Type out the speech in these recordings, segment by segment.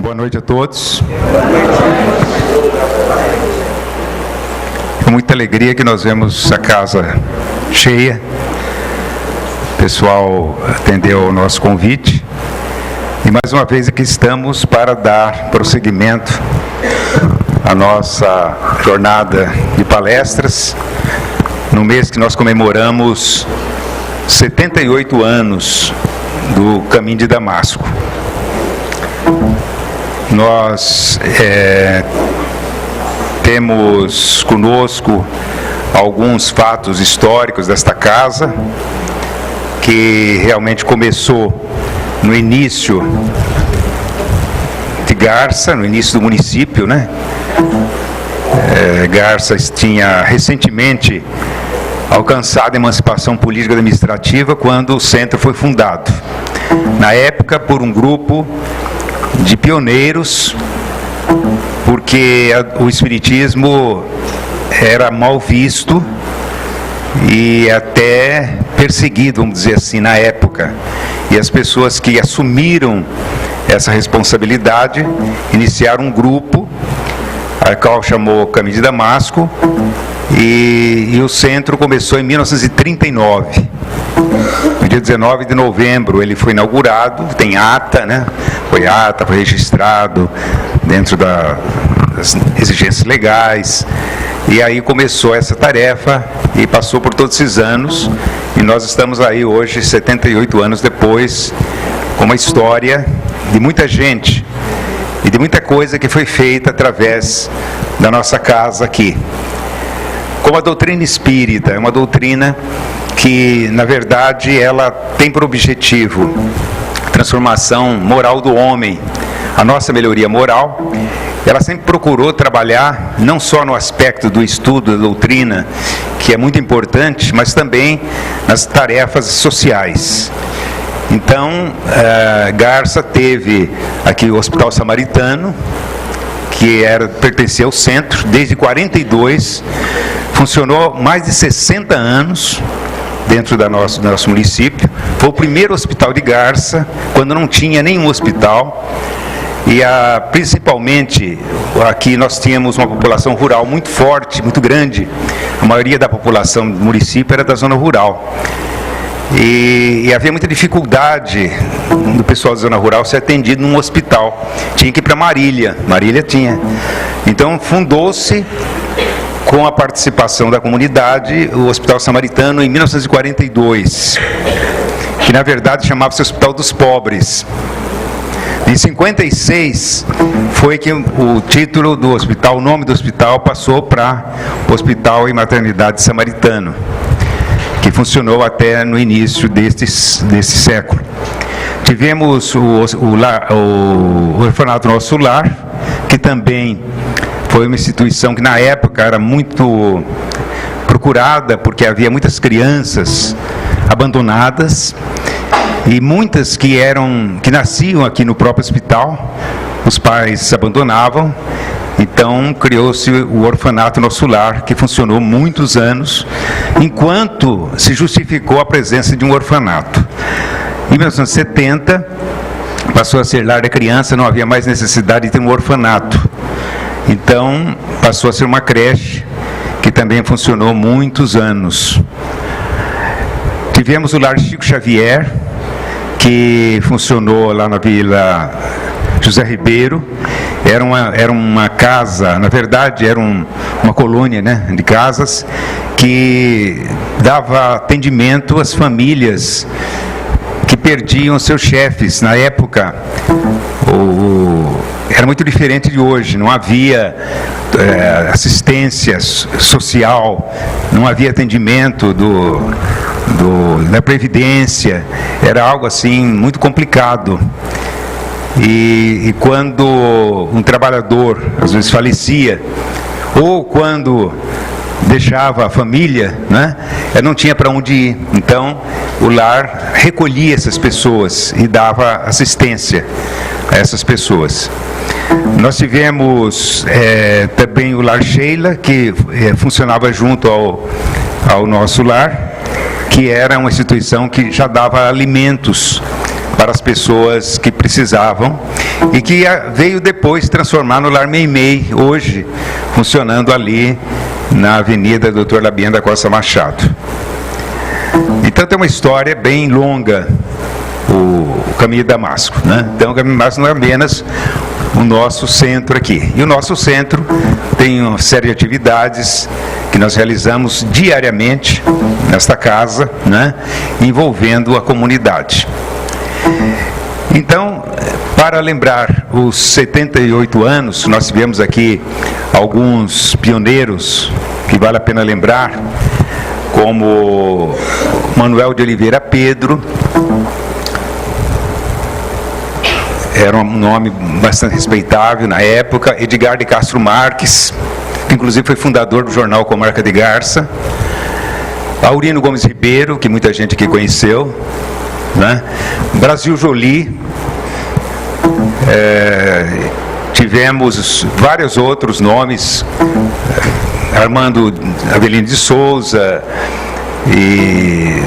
Boa noite a todos. Com muita alegria que nós vemos a casa cheia. O pessoal atendeu ao nosso convite. E mais uma vez aqui estamos para dar prosseguimento à nossa jornada de palestras, no mês que nós comemoramos 78 anos do Caminho de Damasco. Nós temos conosco alguns fatos históricos desta casa, que realmente começou no início de Garça, no início do município, né? Garça tinha recentemente alcançado a emancipação política e administrativa quando o centro foi fundado. Na época, por um grupo de pioneiros, porque o espiritismo era mal visto e até perseguido, vamos dizer assim, na época. E as pessoas que assumiram essa responsabilidade iniciaram um grupo, a qual chamou Caminho de Damasco, e o centro começou em 1939. No dia 19 de novembro ele foi inaugurado, tem ata, né? Foi registrado dentro das exigências legais, e aí começou essa tarefa e passou por todos esses anos, e nós estamos aí hoje, 78 anos depois, com uma história de muita gente e de muita coisa que foi feita através da nossa casa aqui. Como a doutrina espírita é uma doutrina que, na verdade, ela tem por objetivo a transformação moral do homem, a nossa melhoria moral. Ela sempre procurou trabalhar não só no aspecto do estudo da doutrina, que é muito importante, mas também nas tarefas sociais. Então, Garça teve aqui o Hospital Samaritano, que pertencia ao centro, desde 42, funcionou mais de 60 anos dentro do nosso município. Foi o primeiro hospital de Garça, quando não tinha nenhum hospital. E principalmente aqui nós tínhamos uma população rural muito forte, muito grande. A maioria da população do município era da zona rural. E havia muita dificuldade do pessoal da zona rural ser atendido num hospital. Tinha que ir para Marília tinha. Então fundou-se, com a participação da comunidade, o Hospital Samaritano em 1942, que na verdade chamava-se Hospital dos Pobres. Em 56 foi que o título do hospital, o nome do hospital, passou para Hospital e Maternidade Samaritano, que funcionou até no início desse século. Tivemos o Orfanato Nosso Lar, que também foi uma instituição que na época era muito procurada, porque havia muitas crianças abandonadas, e muitas que nasciam aqui no próprio hospital, os pais abandonavam. Então criou-se o Orfanato Nosso Lar, que funcionou muitos anos, enquanto se justificou a presença de um orfanato. Em 1970, passou a ser lar da criança, não havia mais necessidade de ter um orfanato. Então, passou a ser uma creche, que também funcionou muitos anos. Tivemos o Lar Chico Xavier, que funcionou lá na Vila José Ribeiro. Era uma casa, na verdade, era uma colônia, né, de casas, que dava atendimento às famílias que perdiam seus chefes. Na época, era muito diferente de hoje, não havia assistência social, não havia atendimento da Previdência, era algo assim muito complicado. E quando um trabalhador às vezes falecia, ou quando deixava a família, né, não tinha para onde ir. Então o lar recolhia essas pessoas e dava assistência a essas pessoas. Nós tivemos também o Lar Sheila, que funcionava junto ao nosso lar, que era uma instituição que já dava alimentos para as pessoas que precisavam, e que veio depois se transformar no Lar Meimei, hoje funcionando ali na Avenida Dr. Labieno da Costa Machado. Então tem uma história bem longa, o Caminho de Damasco, né? Então o Caminho de Damasco não é apenas o nosso centro aqui. E o nosso centro tem uma série de atividades que nós realizamos diariamente nesta casa, né? Envolvendo a comunidade. Então, para lembrar os 78 anos, nós tivemos aqui alguns pioneiros que vale a pena lembrar, como Manuel de Oliveira Pedro, era um nome bastante respeitável na época. Edgar de Castro Marques, que inclusive foi fundador do jornal Comarca de Garça. Aurino Gomes Ribeiro, que muita gente aqui conheceu, né? Brasil Joly. Tivemos vários outros nomes, Armando Avelino de Souza, e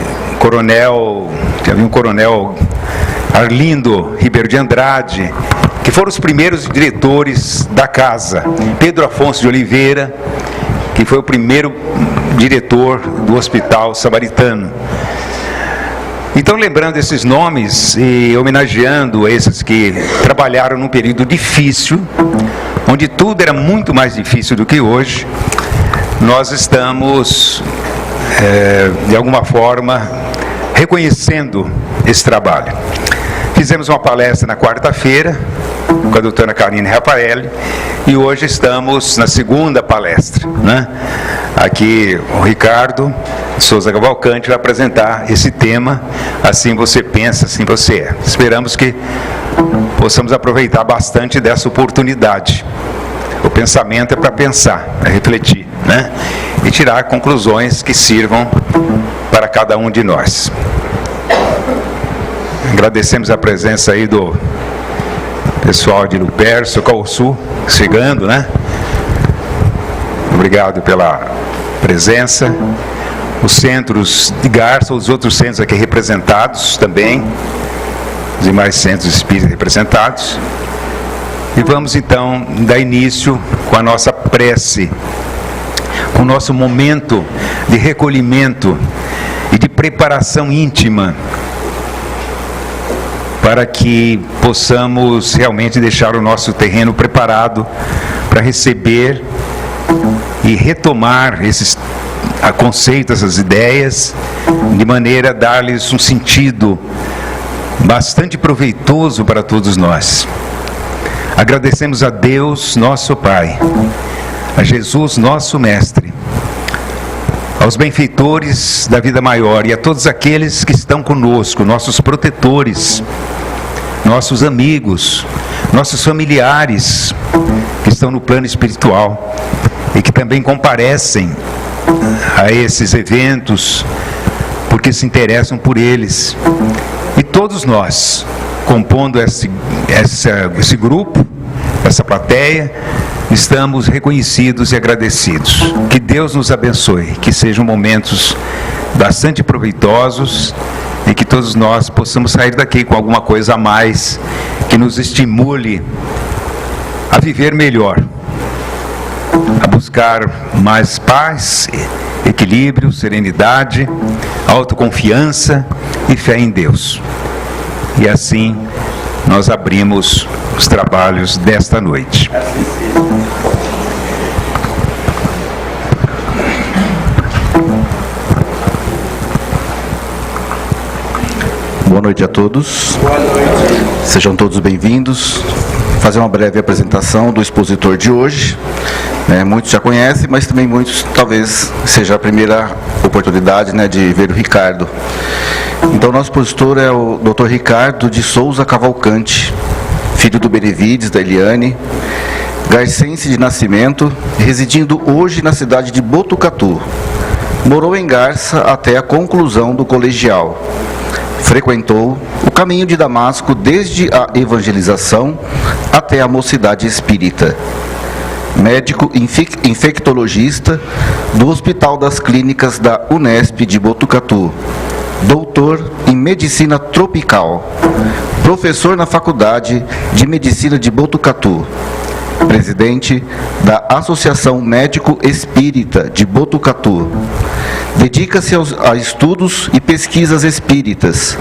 havia um coronel Arlindo Ribeiro de Andrade, que foram os primeiros diretores da casa. Pedro Afonso de Oliveira, que foi o primeiro diretor do Hospital Samaritano. Então, lembrando esses nomes e homenageando esses que trabalharam num período difícil, onde tudo era muito mais difícil do que hoje, nós estamos, de alguma forma, reconhecendo esse trabalho. Fizemos uma palestra na quarta-feira com a doutora Karine Rafael e hoje estamos na segunda palestra, né? Aqui o Ricardo Souza Cavalcante vai apresentar esse tema, Assim Você Pensa, Assim Você É. Esperamos que possamos aproveitar bastante dessa oportunidade. O pensamento é para pensar, é refletir, né? E tirar conclusões que sirvam para cada um de nós. Agradecemos a presença aí do pessoal de Lupercio, Calçu, chegando, né? Obrigado pela presença. Os centros de Garça, os outros centros aqui representados também, os demais centros espíritas representados. E vamos então dar início com a nossa prece, com o nosso momento de recolhimento e de preparação íntima, para que possamos realmente deixar o nosso terreno preparado para receber e retomar esses conceitos, essas ideias, de maneira a dar-lhes um sentido bastante proveitoso para todos nós. Agradecemos a Deus, nosso Pai, a Jesus, nosso Mestre, aos benfeitores da vida maior e a todos aqueles que estão conosco, nossos protetores, nossos amigos, nossos familiares que estão no plano espiritual e que também comparecem a esses eventos porque se interessam por eles. E todos nós, compondo esse grupo, essa plateia, estamos reconhecidos e agradecidos. Que Deus nos abençoe, que sejam momentos bastante proveitosos e que todos nós possamos sair daqui com alguma coisa a mais que nos estimule a viver melhor, a buscar mais paz, equilíbrio, serenidade, autoconfiança e fé em Deus. E assim nós abrimos os trabalhos desta noite. Boa noite a todos. Boa noite. Sejam todos bem-vindos. Fazer uma breve apresentação do expositor de hoje. Muitos já conhecem, mas também muitos talvez seja a primeira oportunidade, de ver o Ricardo. Então, nosso expositor é o Dr. Ricardo de Souza Cavalcante, filho do Benevides, da Eliane, garcense de nascimento, residindo hoje na cidade de Botucatu. Morou em Garça até a conclusão do colegial. Frequentou o caminho de Damasco desde a evangelização até a mocidade espírita. Médico infectologista do Hospital das Clínicas da Unesp de Botucatu. Doutor em Medicina Tropical. professor na Faculdade de Medicina de Botucatu, presidente da Associação Médico Espírita de Botucatu. Dedica-se a estudos e pesquisas espíritas,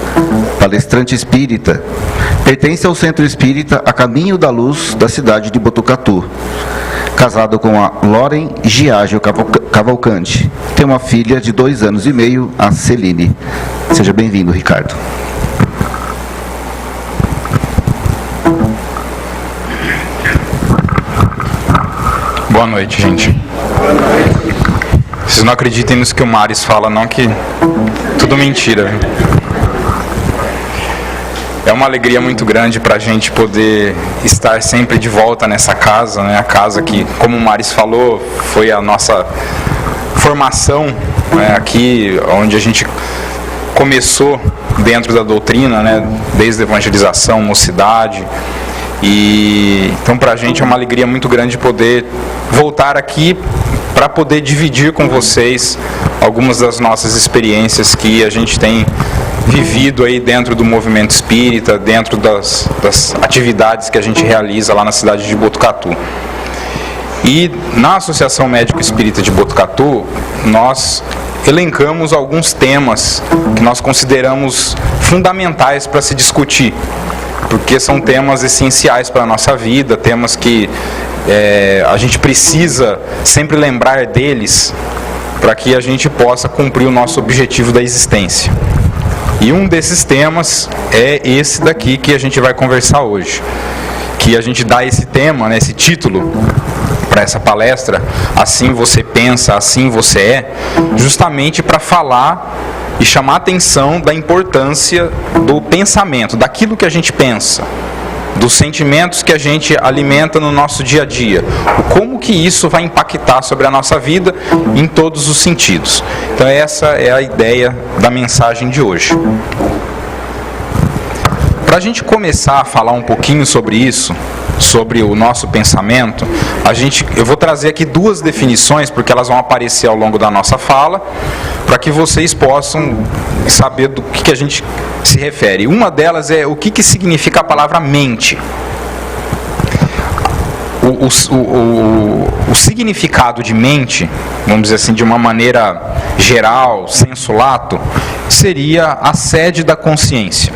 palestrante espírita. Pertence ao Centro Espírita A Caminho da Luz da cidade de Botucatu. Casado com a Loren Giagio Cavalcante. Tem uma filha de 2 anos e meio, a Celine. Seja bem-vindo, Ricardo. Boa noite, gente. Vocês não acreditem nisso que o Maris fala, não, que tudo mentira. É uma alegria muito grande para a gente poder estar sempre de volta nessa casa, né? A casa que, como o Maris falou, foi a nossa formação, né? Aqui onde a gente começou dentro da doutrina, né? Desde a evangelização, mocidade. E então para a gente é uma alegria muito grande poder voltar aqui para poder dividir com vocês algumas das nossas experiências que a gente tem vivido aí dentro do movimento espírita, dentro das atividades que a gente realiza lá na cidade de Botucatu. E na Associação Médico Espírita de Botucatu, nós elencamos alguns temas que nós consideramos fundamentais para se discutir, porque são temas essenciais para a nossa vida, temas que a gente precisa sempre lembrar deles para que a gente possa cumprir o nosso objetivo da existência. E um desses temas é esse daqui que a gente vai conversar hoje, que a gente dá esse tema, né, esse título para essa palestra, Assim Você Pensa, Assim Você É, justamente para falar e chamar a atenção da importância do pensamento, daquilo que a gente pensa, dos sentimentos que a gente alimenta no nosso dia a dia, como que isso vai impactar sobre a nossa vida em todos os sentidos. Então essa é a ideia da mensagem de hoje. Para a gente começar a falar um pouquinho sobre isso, sobre o nosso pensamento, eu vou trazer aqui 2 definições, porque elas vão aparecer ao longo da nossa fala, para que vocês possam saber do que a gente se refere. Uma delas é o que significa a palavra mente. O significado de mente, vamos dizer assim, de uma maneira geral, sensu lato, seria a sede da consciência.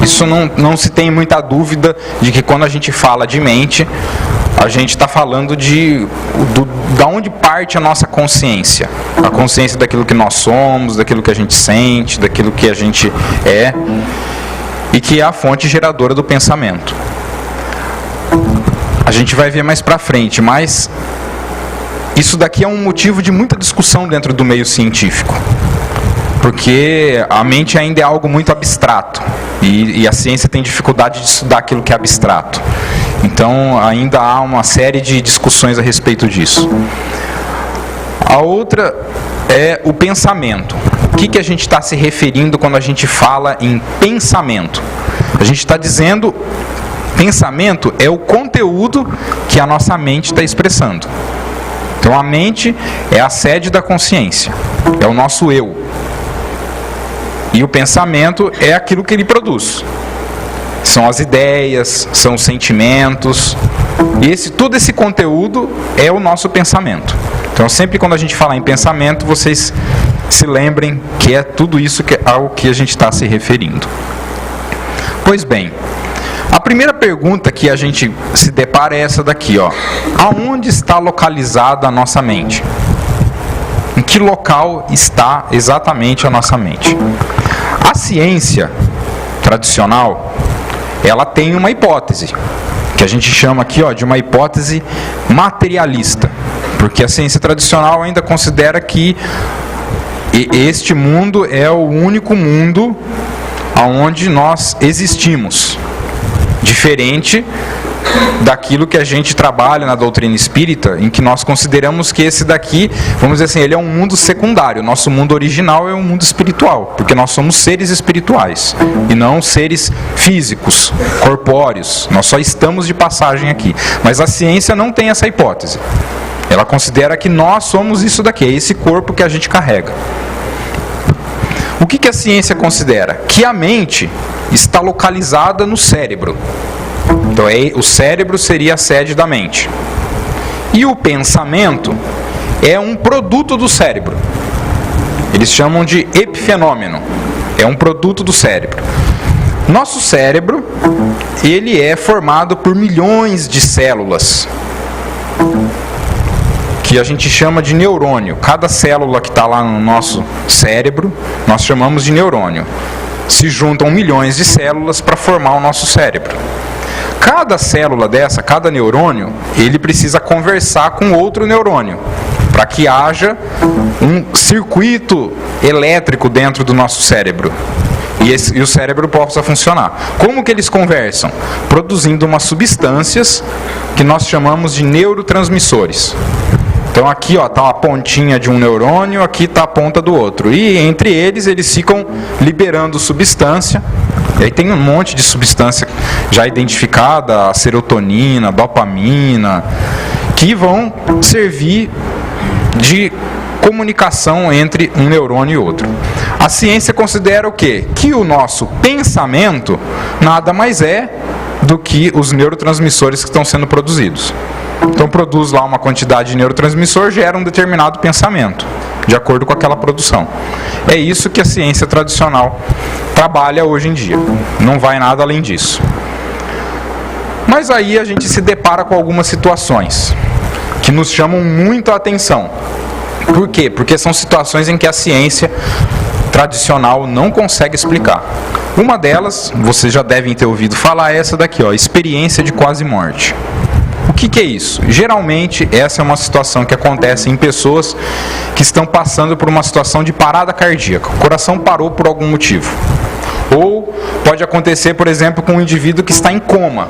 Isso não se tem muita dúvida de que quando a gente fala de mente, a gente está falando da onde parte a nossa consciência. A consciência daquilo que nós somos, daquilo que a gente sente, daquilo que a gente é, e que é a fonte geradora do pensamento. A gente vai ver mais para frente, mas isso daqui é um motivo de muita discussão dentro do meio científico, porque a mente ainda é algo muito abstrato, e a ciência tem dificuldade de estudar aquilo que é abstrato. Então ainda há uma série de discussões a respeito disso. A outra é o pensamento. O que a gente está se referindo quando a gente fala em pensamento? A gente está dizendo, pensamento é o conteúdo que a nossa mente está expressando. Então a mente é a sede da consciência, é o nosso eu. E o pensamento é aquilo que ele produz. São as ideias, são os sentimentos. E todo esse conteúdo é o nosso pensamento. Então sempre quando a gente falar em pensamento, vocês se lembrem que é tudo isso ao que a gente está se referindo. Pois bem, a primeira pergunta que a gente se depara é essa daqui, ó. Aonde está localizada a nossa mente? Em que local está exatamente a nossa mente? A ciência tradicional, ela tem uma hipótese, que a gente chama aqui, ó, de uma hipótese materialista, porque a ciência tradicional ainda considera que este mundo é o único mundo onde nós existimos, diferente daquilo que a gente trabalha na doutrina espírita, em que nós consideramos que esse daqui, vamos dizer assim, ele é um mundo secundário. Nosso mundo original é um mundo espiritual, porque nós somos seres espirituais e não seres físicos, corpóreos. Nós só estamos de passagem aqui. Mas a ciência não tem essa hipótese. Ela considera que nós somos isso daqui, é esse corpo que a gente carrega. O que a ciência considera? Que a mente está localizada no cérebro. Então, o cérebro seria a sede da mente. E o pensamento é um produto do cérebro. Eles chamam de epifenômeno. É um produto do cérebro. Nosso cérebro, ele é formado por milhões de células, que a gente chama de neurônio. Cada célula que está lá no nosso cérebro, nós chamamos de neurônio. Se juntam milhões de células para formar o nosso cérebro. Cada célula dessa, cada neurônio, ele precisa conversar com outro neurônio, para que haja um circuito elétrico dentro do nosso cérebro. E o cérebro possa funcionar. Como que eles conversam? Produzindo umas substâncias que nós chamamos de neurotransmissores. Então aqui está a pontinha de um neurônio, aqui está a ponta do outro. E entre eles ficam liberando substância. E aí tem um monte de substância já identificada, a serotonina, a dopamina, que vão servir de comunicação entre um neurônio e outro. A ciência considera o quê? Que o nosso pensamento nada mais é do que os neurotransmissores que estão sendo produzidos. Então produz lá uma quantidade de neurotransmissor, gera um determinado pensamento, de acordo com aquela produção. É isso que a ciência tradicional trabalha hoje em dia. Não vai nada além disso. Mas aí a gente se depara com algumas situações que nos chamam muito a atenção. Por quê? Porque são situações em que a ciência tradicional não consegue explicar. Uma delas, vocês já devem ter ouvido falar, é essa daqui, experiência de quase morte. O que é isso? Geralmente, essa é uma situação que acontece em pessoas que estão passando por uma situação de parada cardíaca. O coração parou por algum motivo. Ou pode acontecer, por exemplo, com um indivíduo que está em coma.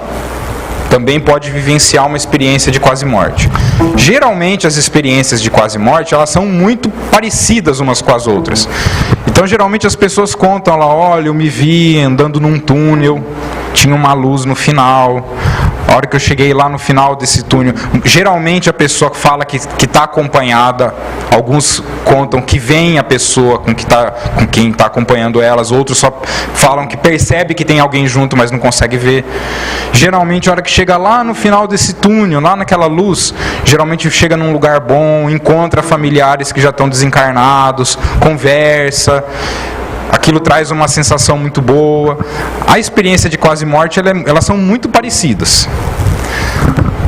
Também pode vivenciar uma experiência de quase morte. Geralmente as experiências de quase morte, elas são muito parecidas umas com as outras. Então geralmente as pessoas contam lá, olha, eu me vi andando num túnel, tinha uma luz no final. A hora que eu cheguei lá no final desse túnel, geralmente a pessoa fala que está acompanhada, alguns contam que vem a pessoa com quem está acompanhando elas, outros só falam que percebe que tem alguém junto, mas não consegue ver. Geralmente a hora que chega lá no final desse túnel, lá naquela luz, geralmente chega num lugar bom, encontra familiares que já estão desencarnados, conversa. Aquilo traz uma sensação muito boa. A experiência de quase morte, elas são muito parecidas.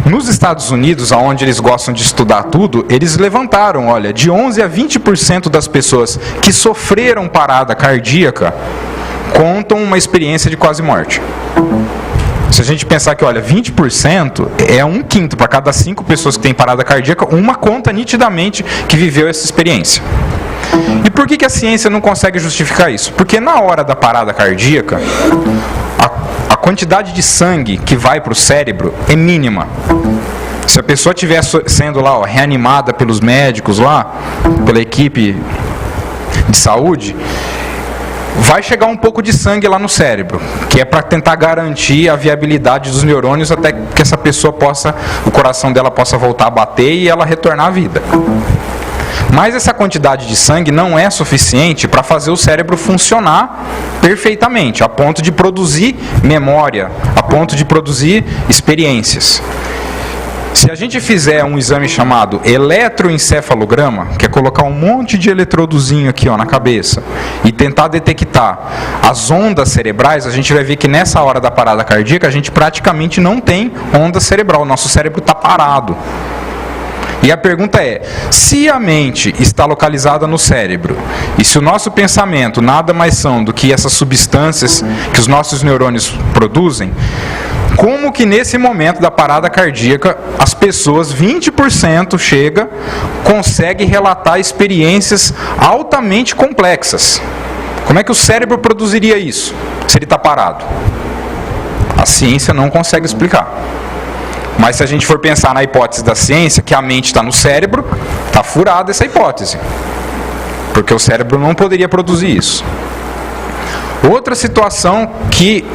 Nos Estados Unidos, onde eles gostam de estudar tudo, eles levantaram, olha, de 11 a 20% das pessoas que sofreram parada cardíaca contam uma experiência de quase morte. Se a gente pensar que, olha, 20% é 1/5, para cada 5 pessoas que têm parada cardíaca, uma conta nitidamente que viveu essa experiência. E por que a ciência não consegue justificar isso? Porque na hora da parada cardíaca, a quantidade de sangue que vai para o cérebro é mínima. Se a pessoa estiver sendo lá reanimada pelos médicos lá, pela equipe de saúde, vai chegar um pouco de sangue lá no cérebro, que é para tentar garantir a viabilidade dos neurônios até que essa pessoa o coração dela possa voltar a bater e ela retornar à vida. Mas essa quantidade de sangue não é suficiente para fazer o cérebro funcionar perfeitamente, a ponto de produzir memória, a ponto de produzir experiências. Se a gente fizer um exame chamado eletroencefalograma, que é colocar um monte de eletrodozinho aqui na cabeça e tentar detectar as ondas cerebrais, a gente vai ver que nessa hora da parada cardíaca a gente praticamente não tem onda cerebral, o nosso cérebro está parado. E a pergunta é, se a mente está localizada no cérebro, e se o nosso pensamento nada mais são do que essas substâncias que os nossos neurônios produzem, como que nesse momento da parada cardíaca, as pessoas, 20% consegue relatar experiências altamente complexas? Como é que o cérebro produziria isso, se ele está parado? A ciência não consegue explicar. Mas se a gente for pensar na hipótese da ciência, que a mente está no cérebro, está furada essa hipótese. Porque o cérebro não poderia produzir isso. Outra situação que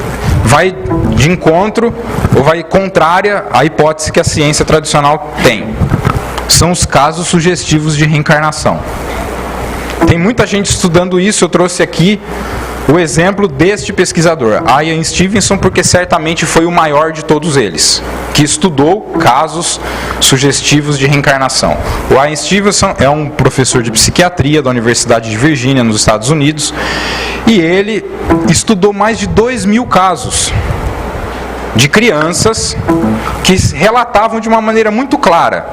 vai de encontro, ou vai contrária à hipótese que a ciência tradicional tem, são os casos sugestivos de reencarnação. Tem muita gente estudando isso. Eu trouxe aqui o exemplo deste pesquisador, Ian Stevenson, porque certamente foi o maior de todos eles, que estudou casos sugestivos de reencarnação. O Ian Stevenson é um professor de psiquiatria da Universidade de Virgínia, nos Estados Unidos, e ele estudou mais de 2.000 casos de crianças que relatavam de uma maneira muito clara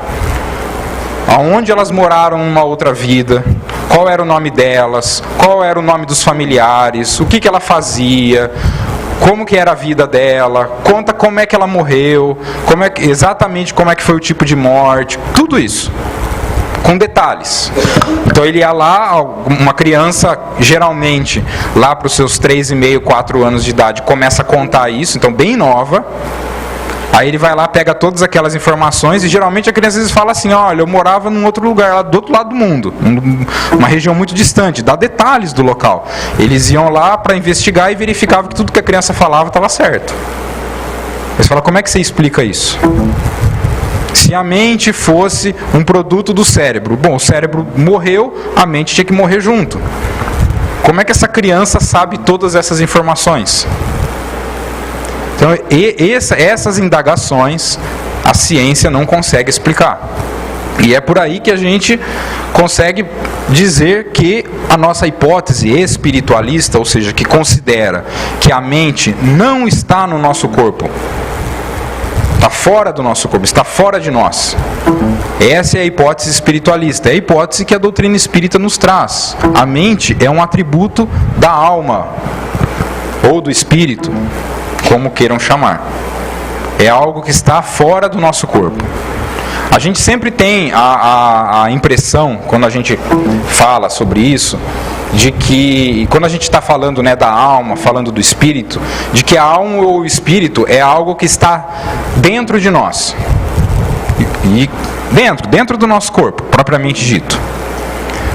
aonde elas moraram numa outra vida, qual era o nome delas, qual era o nome dos familiares, o que ela fazia, como que era a vida dela, conta como é que ela morreu, exatamente como é que foi o tipo de morte, tudo isso, com detalhes. Então ele ia lá, uma criança, geralmente, lá para os seus 3,5, 4 anos de idade, começa a contar isso, então bem nova. Aí ele vai lá, pega todas aquelas informações e geralmente a criança às vezes fala assim, olha, eu morava num outro lugar, lá do outro lado do mundo, uma região muito distante, dá detalhes do local. Eles iam lá para investigar e verificavam que tudo que a criança falava estava certo. Eles falam, como é que você explica isso? Se a mente fosse um produto do cérebro, bom, o cérebro morreu, a mente tinha que morrer junto. Como é que essa criança sabe todas essas informações? Então, essas indagações a ciência não consegue explicar. E é por aí que a gente consegue dizer que a nossa hipótese espiritualista, ou seja, que considera que a mente não está no nosso corpo, está fora do nosso corpo, está fora de nós. Essa é a hipótese espiritualista, é a hipótese que a doutrina espírita nos traz. A mente é um atributo da alma, ou do espírito, como queiram chamar. É algo que está fora do nosso corpo. A gente sempre tem a impressão, quando a gente fala sobre isso, de que, quando a gente está falando, né, da alma, falando do espírito, de que a alma ou o espírito é algo que está dentro de nós. E dentro do nosso corpo, propriamente dito.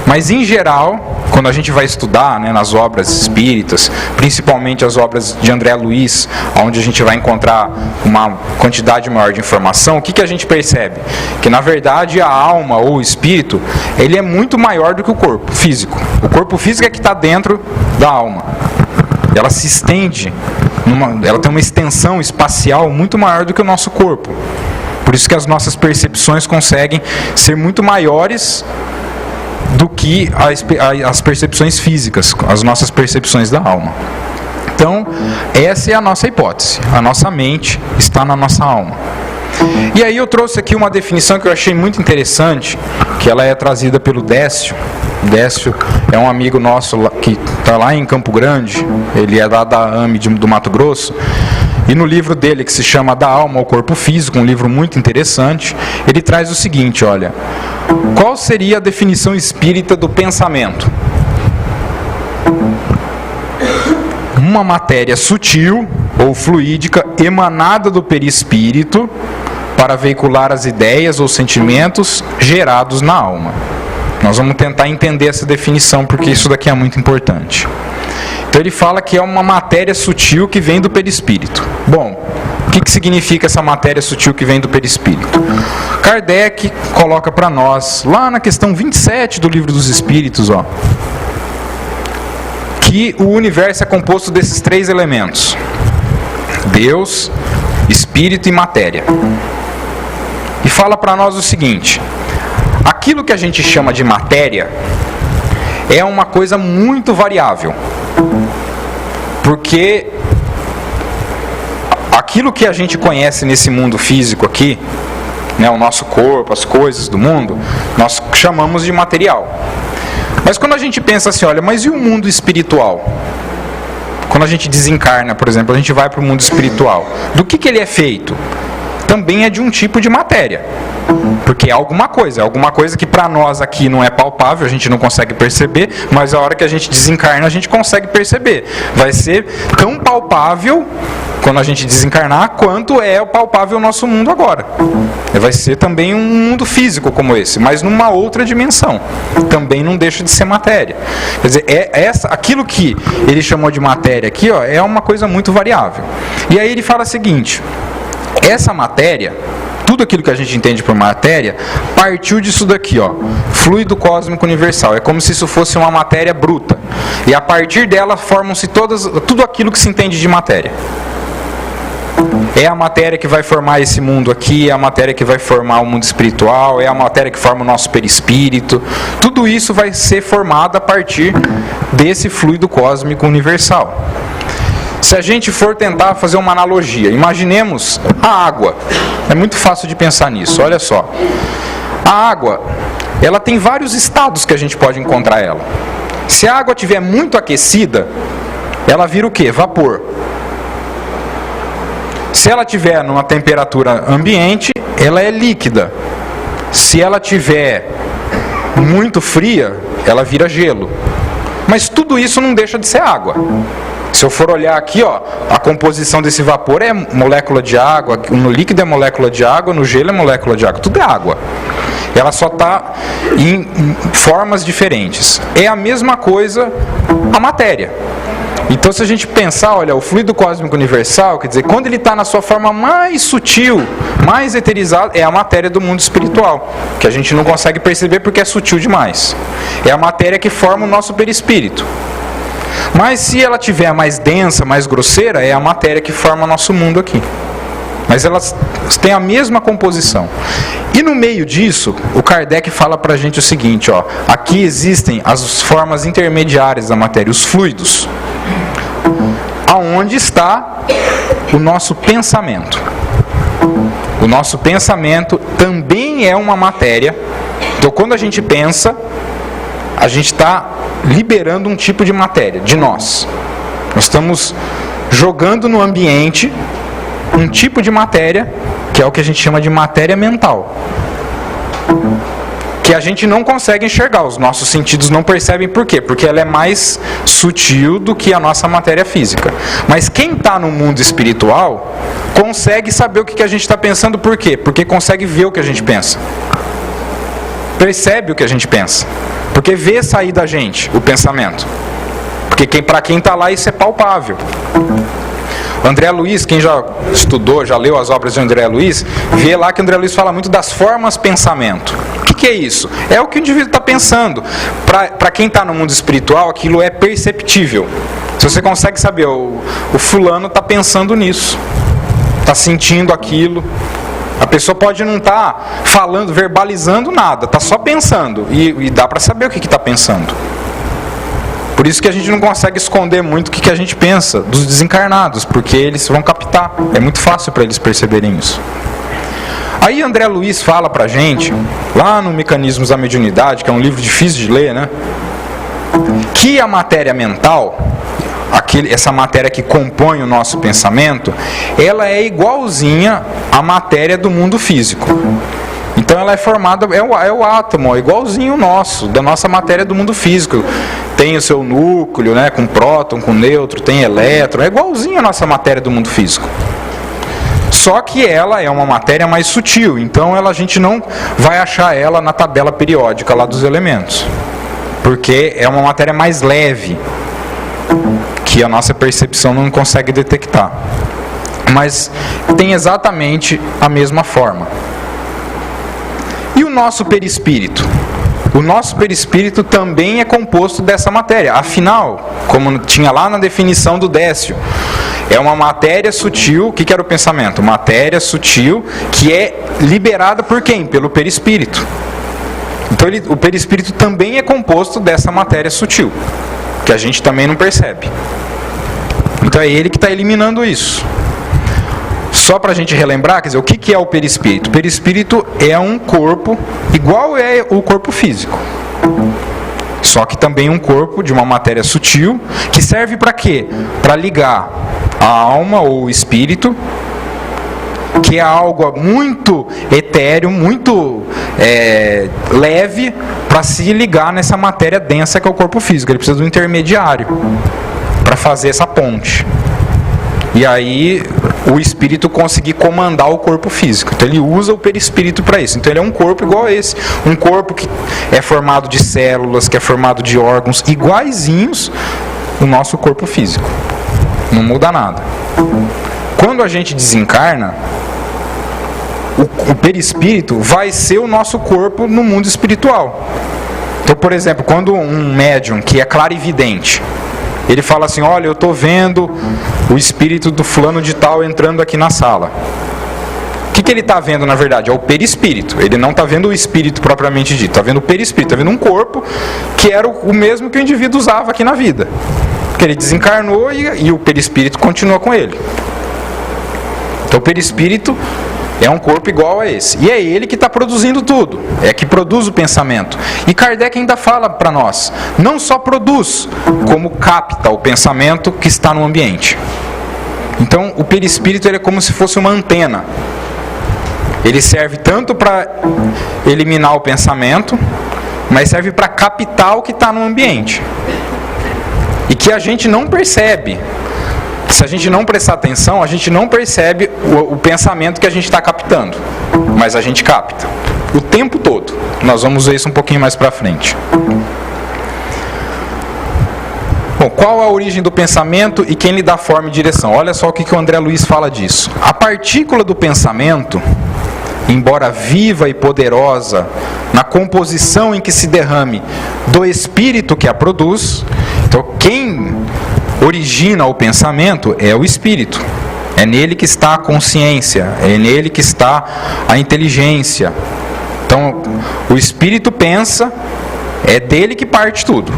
Mas, em geral, quando a gente vai estudar, né, nas obras espíritas, principalmente as obras de André Luiz, onde a gente vai encontrar uma quantidade maior de informação, o que a gente percebe? Que, na verdade, a alma ou o espírito, ele é muito maior do que o corpo físico. O corpo físico é que está dentro da alma. Ela se estende, ela tem uma extensão espacial muito maior do que o nosso corpo. Por isso que as nossas percepções conseguem ser muito maiores do que as percepções físicas, as nossas percepções da alma. Então, essa é a nossa hipótese. A nossa mente está na nossa alma. E aí eu trouxe aqui uma definição que eu achei muito interessante, que ela é trazida pelo Décio. Décio é um amigo nosso que está lá em Campo Grande, ele é lá da AME do Mato Grosso. E no livro dele, que se chama Da Alma ao Corpo Físico, um livro muito interessante, ele traz o seguinte, olha: qual seria a definição espírita do pensamento? Uma matéria sutil ou fluídica emanada do perispírito para veicular as ideias ou sentimentos gerados na alma. Nós vamos tentar entender essa definição, porque isso daqui é muito importante. Então ele fala que é uma matéria sutil que vem do perispírito. Bom, o que significa essa matéria sutil que vem do perispírito? Kardec coloca para nós, lá na questão 27 do Livro dos Espíritos, que o universo é composto desses 3 elementos: Deus, Espírito e matéria. E fala para nós o seguinte: aquilo que a gente chama de matéria é uma coisa muito variável. Porque aquilo que a gente conhece nesse mundo físico aqui, né, o nosso corpo, as coisas do mundo, nós chamamos de material. Mas quando a gente pensa assim, olha, mas e o mundo espiritual? Quando a gente desencarna, por exemplo, a gente vai para o mundo espiritual. Do que ele é feito? Também é de um tipo de matéria. Porque é alguma coisa que para nós aqui não é palpável, a gente não consegue perceber, mas a hora que a gente desencarna a gente consegue perceber. Vai ser tão palpável quando a gente desencarnar quanto é o palpável o nosso mundo agora. Vai ser também um mundo físico como esse, mas numa outra dimensão. Também não deixa de ser matéria. Quer dizer, aquilo que ele chamou de matéria aqui, é uma coisa muito variável. E aí ele fala o seguinte: essa matéria, tudo aquilo que a gente entende por matéria partiu disso daqui, ó, fluido cósmico universal. É como se isso fosse uma matéria bruta. E a partir dela formam-se tudo aquilo que se entende de matéria. É a matéria que vai formar esse mundo aqui, é a matéria que vai formar o mundo espiritual, é a matéria que forma o nosso perispírito. Tudo isso vai ser formado a partir desse fluido cósmico universal. Se a gente for tentar fazer uma analogia, imaginemos a água. É muito fácil de pensar nisso, olha só. A água, ela tem vários estados que a gente pode encontrar ela. Se a água estiver muito aquecida, ela vira o quê? Vapor. Se ela estiver numa temperatura ambiente, ela é líquida. Se ela estiver muito fria, ela vira gelo. Mas tudo isso não deixa de ser água. Se eu for olhar aqui, ó, a composição desse vapor é molécula de água, no líquido é molécula de água, no gelo é molécula de água, tudo é água. Ela só está em formas diferentes. É a mesma coisa a matéria. Então, se a gente pensar, olha, o fluido cósmico universal, quer dizer, quando ele está na sua forma mais sutil, mais eterizada, é a matéria do mundo espiritual, que a gente não consegue perceber porque é sutil demais. É a matéria que forma o nosso perispírito. Mas se ela tiver mais densa, mais grosseira, é a matéria que forma o nosso mundo aqui. Mas elas têm a mesma composição. E no meio disso, o Kardec fala para a gente o seguinte, ó, aqui existem as formas intermediárias da matéria, os fluidos. Aonde está o nosso pensamento? O nosso pensamento também é uma matéria. Então, quando a gente pensa, a gente está liberando um tipo de matéria de nós. Nós estamos jogando no ambiente um tipo de matéria, que é o que a gente chama de matéria mental, que a gente não consegue enxergar, os nossos sentidos não percebem. Por quê? Porque ela é mais sutil do que a nossa matéria física. Mas quem está no mundo espiritual consegue saber o que a gente está pensando. Por quê? Porque consegue ver o que a gente pensa, percebe o que a gente pensa, porque vê sair da gente o pensamento. Porque para quem está lá isso é palpável. André Luiz, quem já estudou, já leu as obras de André Luiz, vê lá que André Luiz fala muito das formas pensamento. O que é isso? É o que o indivíduo está pensando. Para quem está no mundo espiritual, aquilo é perceptível. Se você consegue saber, o fulano está pensando nisso, está sentindo aquilo. A pessoa pode não estar falando, verbalizando nada, está só pensando. E dá para saber o que está pensando. Por isso que a gente não consegue esconder muito o que a gente pensa dos desencarnados, porque eles vão captar. É muito fácil para eles perceberem isso. Aí André Luiz fala pra gente, lá no Mecanismos da Mediunidade, que é um livro difícil de ler, né? Que a matéria mental, essa matéria que compõe o nosso pensamento, ela é igualzinha à matéria do mundo físico. Então ela é formada, é o átomo, é igualzinho o nosso, da nossa matéria do mundo físico. Tem o seu núcleo, né, com próton, com nêutron, tem elétron, é igualzinho a nossa matéria do mundo físico. Só que ela é uma matéria mais sutil, então a gente não vai achar ela na tabela periódica lá dos elementos. Porque é uma matéria mais leve, que a nossa percepção não consegue detectar. Mas tem exatamente a mesma forma. E o nosso perispírito? O nosso perispírito também é composto dessa matéria. Afinal, como tinha lá na definição do Décio, é uma matéria sutil. O que era o pensamento? Matéria sutil que é liberada por quem? Pelo perispírito. Então o perispírito também é composto dessa matéria sutil, que a gente também não percebe. Então é ele que está eliminando isso. Só para a gente relembrar, quer dizer, o que é o perispírito? O perispírito é um corpo, igual é o corpo físico. Só que também um corpo de uma matéria sutil, que serve para quê? Para ligar a alma ou o espírito, que é algo muito etéreo, muito leve, para se ligar nessa matéria densa que é o corpo físico. Ele precisa de um intermediário para fazer essa ponte. E aí o espírito conseguir comandar o corpo físico. Então ele usa o perispírito para isso. Então ele é um corpo igual a esse. Um corpo que é formado de células, que é formado de órgãos iguaizinhos o nosso corpo físico. Não muda nada. Quando a gente desencarna, o perispírito vai ser o nosso corpo no mundo espiritual. Então, por exemplo, quando um médium que é clarividente, ele fala assim, olha, eu estou vendo o espírito do fulano de tal entrando aqui na sala. O que ele está vendo, na verdade? É o perispírito. Ele não está vendo o espírito propriamente dito, está vendo o perispírito, está vendo um corpo que era o mesmo que o indivíduo usava aqui na vida. Porque ele desencarnou e o perispírito continua com ele. Então o perispírito é um corpo igual a esse. E é ele que está produzindo tudo. É que produz o pensamento. E Kardec ainda fala para nós, não só produz, como capta o pensamento que está no ambiente. Então o perispírito ele é como se fosse uma antena. Ele serve tanto para eliminar o pensamento, mas serve para captar o que está no ambiente. E que a gente não percebe. Se a gente não prestar atenção, a gente não percebe o pensamento que a gente está captando. Mas a gente capta. O tempo todo. Nós vamos ver isso um pouquinho mais para frente. Bom, qual a origem do pensamento e quem lhe dá forma e direção? Olha só o que o André Luiz fala disso. A partícula do pensamento, embora viva e poderosa na composição em que se derrame do espírito que a produz, então quem origina o pensamento é o espírito. É nele que está a consciência, é nele que está a inteligência. Então, o espírito pensa, é dele que parte tudo.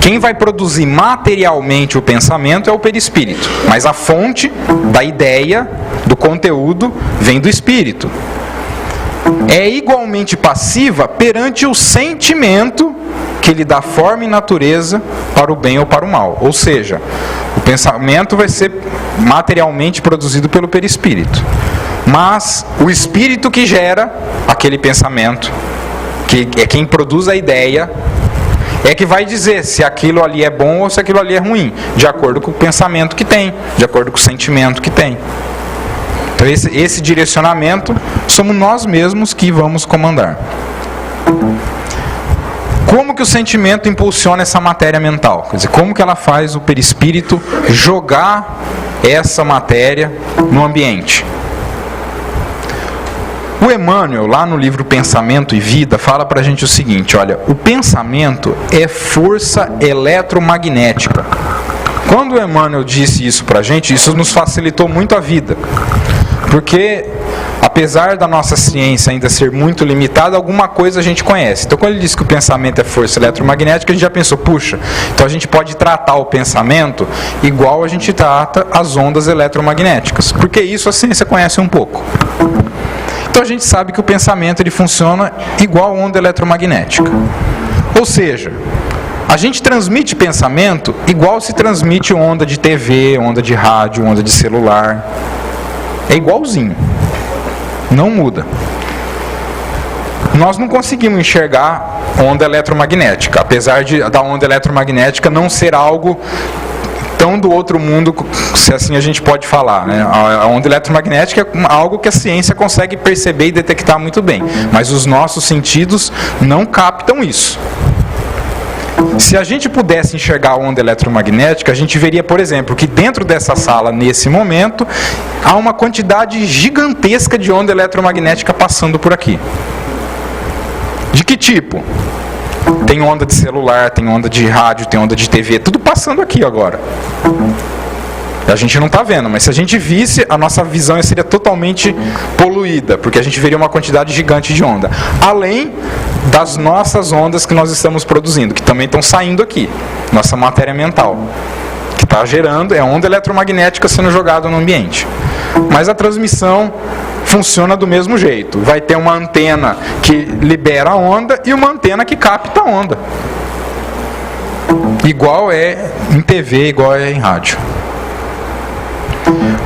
Quem vai produzir materialmente o pensamento é o perispírito, mas a fonte da ideia, do conteúdo, vem do espírito. É igualmente passiva perante o sentimento que lhe dá forma e natureza para o bem ou para o mal. Ou seja, o pensamento vai ser materialmente produzido pelo perispírito. Mas o espírito que gera aquele pensamento, que é quem produz a ideia, é que vai dizer se aquilo ali é bom ou se aquilo ali é ruim, de acordo com o pensamento que tem, de acordo com o sentimento que tem. Então esse direcionamento somos nós mesmos que vamos comandar. Como que o sentimento impulsiona essa matéria mental? Quer dizer, como que ela faz o perispírito jogar essa matéria no ambiente? O Emmanuel, lá no livro Pensamento e Vida, fala pra gente o seguinte, olha, o pensamento é força eletromagnética. Quando o Emmanuel disse isso pra gente, isso nos facilitou muito a vida. Porque, apesar da nossa ciência ainda ser muito limitada, alguma coisa a gente conhece. Então, quando ele disse que o pensamento é força eletromagnética, a gente já pensou, puxa, então a gente pode tratar o pensamento igual a gente trata as ondas eletromagnéticas. Porque isso a ciência conhece um pouco. Então, a gente sabe que o pensamento ele funciona igual a onda eletromagnética. Ou seja, a gente transmite pensamento igual se transmite onda de TV, onda de rádio, onda de celular. É igualzinho. Não muda. Nós não conseguimos enxergar onda eletromagnética, apesar da onda eletromagnética não ser algo tão do outro mundo, se assim a gente pode falar, né? A onda eletromagnética é algo que a ciência consegue perceber e detectar muito bem, mas os nossos sentidos não captam isso. Se a gente pudesse enxergar a onda eletromagnética, a gente veria, por exemplo, que dentro dessa sala, nesse momento, há uma quantidade gigantesca de onda eletromagnética passando por aqui. De que tipo? Tem onda de celular, tem onda de rádio, tem onda de TV, tudo passando aqui agora. A gente não está vendo, mas se a gente visse, a nossa visão seria totalmente poluída, porque a gente veria uma quantidade gigante de onda. Além das nossas ondas que nós estamos produzindo, que também estão saindo aqui, nossa matéria mental, que está gerando, é onda eletromagnética sendo jogada no ambiente. Mas a transmissão funciona do mesmo jeito. Vai ter uma antena que libera a onda e uma antena que capta a onda. Igual é em TV, igual é em rádio.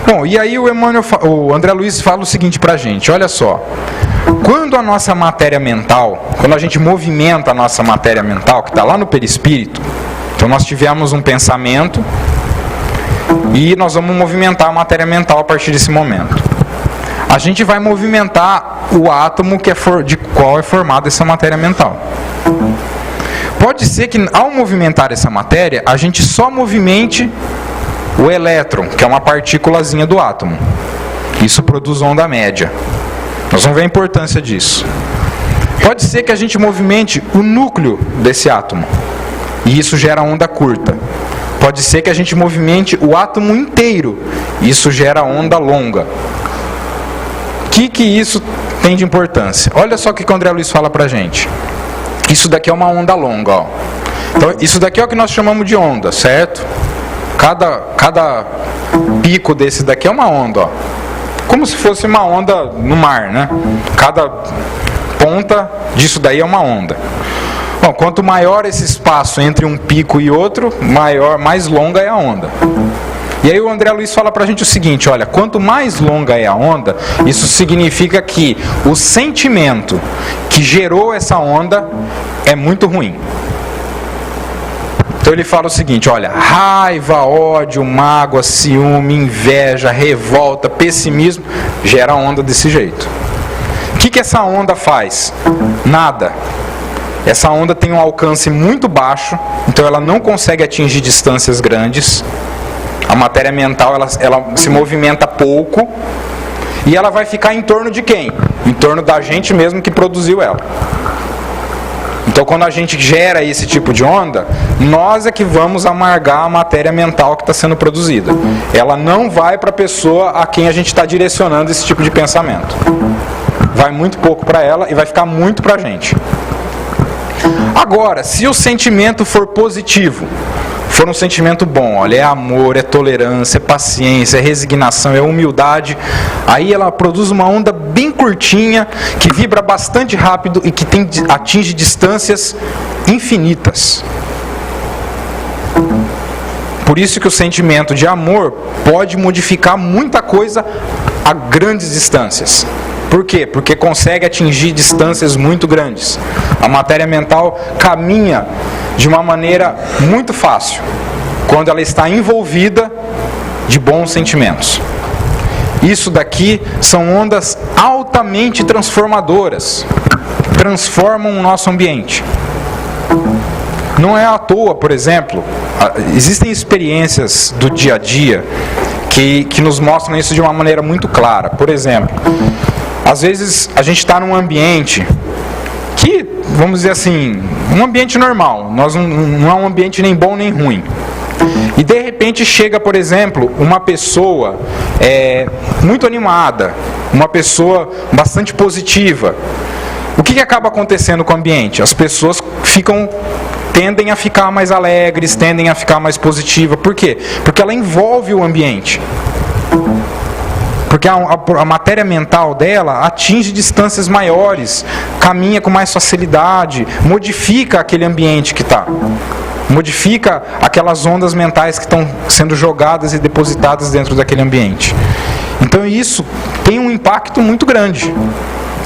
Bom, e aí o André Luiz fala o seguinte pra gente, olha só. Quando a nossa matéria mental, quando a gente movimenta a nossa matéria mental, que está lá no perispírito, então nós tivemos um pensamento e nós vamos movimentar a matéria mental a partir desse momento. A gente vai movimentar o átomo de qual é formada essa matéria mental. Pode ser que ao movimentar essa matéria, a gente só movimente o elétron, que é uma partículazinha do átomo. Isso produz onda média. Nós vamos ver a importância disso. Pode ser que a gente movimente o núcleo desse átomo, e isso gera onda curta. Pode ser que a gente movimente o átomo inteiro, e isso gera onda longa. O que isso tem de importância? Olha só o que o André Luiz fala pra gente. Isso daqui é uma onda longa, ó. Então, isso daqui é o que nós chamamos de onda, certo? Cada pico desse daqui é uma onda, ó. Como se fosse uma onda no mar, né? Cada ponta disso daí é uma onda. Bom, quanto maior esse espaço entre um pico e outro, mais longa é a onda. E aí o André Luiz fala pra gente o seguinte, olha, quanto mais longa é a onda, isso significa que o sentimento que gerou essa onda é muito ruim. Então ele fala o seguinte, olha, raiva, ódio, mágoa, ciúme, inveja, revolta, pessimismo, gera onda desse jeito. O que essa onda faz? Nada. Essa onda tem um alcance muito baixo, então ela não consegue atingir distâncias grandes. A matéria mental ela se movimenta pouco e ela vai ficar em torno de quem? Em torno da gente mesmo que produziu ela. Então quando a gente gera esse tipo de onda, nós é que vamos amargar a matéria mental que está sendo produzida. Ela não vai para a pessoa a quem a gente está direcionando esse tipo de pensamento. Vai muito pouco para ela e vai ficar muito para a gente. Agora, se o sentimento for positivo, for um sentimento bom, olha, é amor, é tolerância, é paciência, é resignação, é humildade, aí ela produz uma onda bem curtinha, que vibra bastante rápido e que atinge distâncias infinitas. Por isso que o sentimento de amor pode modificar muita coisa a grandes distâncias. Por quê? Porque consegue atingir distâncias muito grandes. A matéria mental caminha de uma maneira muito fácil, quando ela está envolvida de bons sentimentos. Isso daqui são ondas altamente transformadoras, transformam o nosso ambiente. Não é à toa, por exemplo, existem experiências do dia a dia que nos mostram isso de uma maneira muito clara. Por exemplo, às vezes a gente está num ambiente que, vamos dizer assim, um ambiente normal, não é um ambiente nem bom nem ruim. E de repente chega, por exemplo, uma pessoa muito animada, uma pessoa bastante positiva. O que acaba acontecendo com o ambiente? As pessoas tendem a ficar mais alegres, tendem a ficar mais positivas. Por quê? Porque ela envolve o ambiente. Porque a matéria mental dela atinge distâncias maiores, caminha com mais facilidade, modifica aquele ambiente que está. Modifica aquelas ondas mentais que estão sendo jogadas e depositadas dentro daquele ambiente. Então isso tem um impacto muito grande.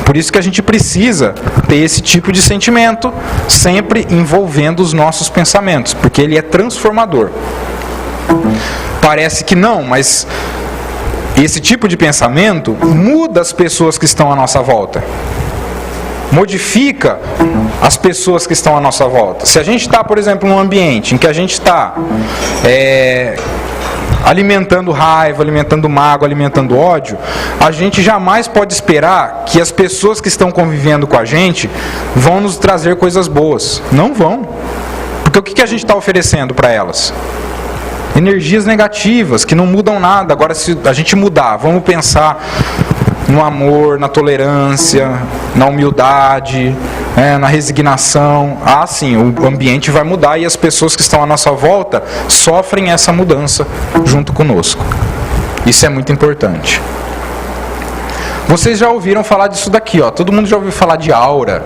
Por isso que a gente precisa ter esse tipo de sentimento sempre envolvendo os nossos pensamentos, porque ele é transformador. Parece que não, mas esse tipo de pensamento muda as pessoas que estão à nossa volta. Modifica as pessoas que estão à nossa volta. Se a gente está, por exemplo, num ambiente em que a gente está alimentando raiva, alimentando mágoa, alimentando ódio, a gente jamais pode esperar que as pessoas que estão convivendo com a gente vão nos trazer coisas boas. Não vão. Porque o que a gente está oferecendo para elas? Energias negativas, que não mudam nada. Agora, se a gente mudar, vamos pensar no amor, na tolerância, na humildade, na resignação. Sim, o ambiente vai mudar e as pessoas que estão à nossa volta sofrem essa mudança junto conosco. Isso é muito importante. Vocês já ouviram falar disso daqui, ó. Todo mundo já ouviu falar de aura,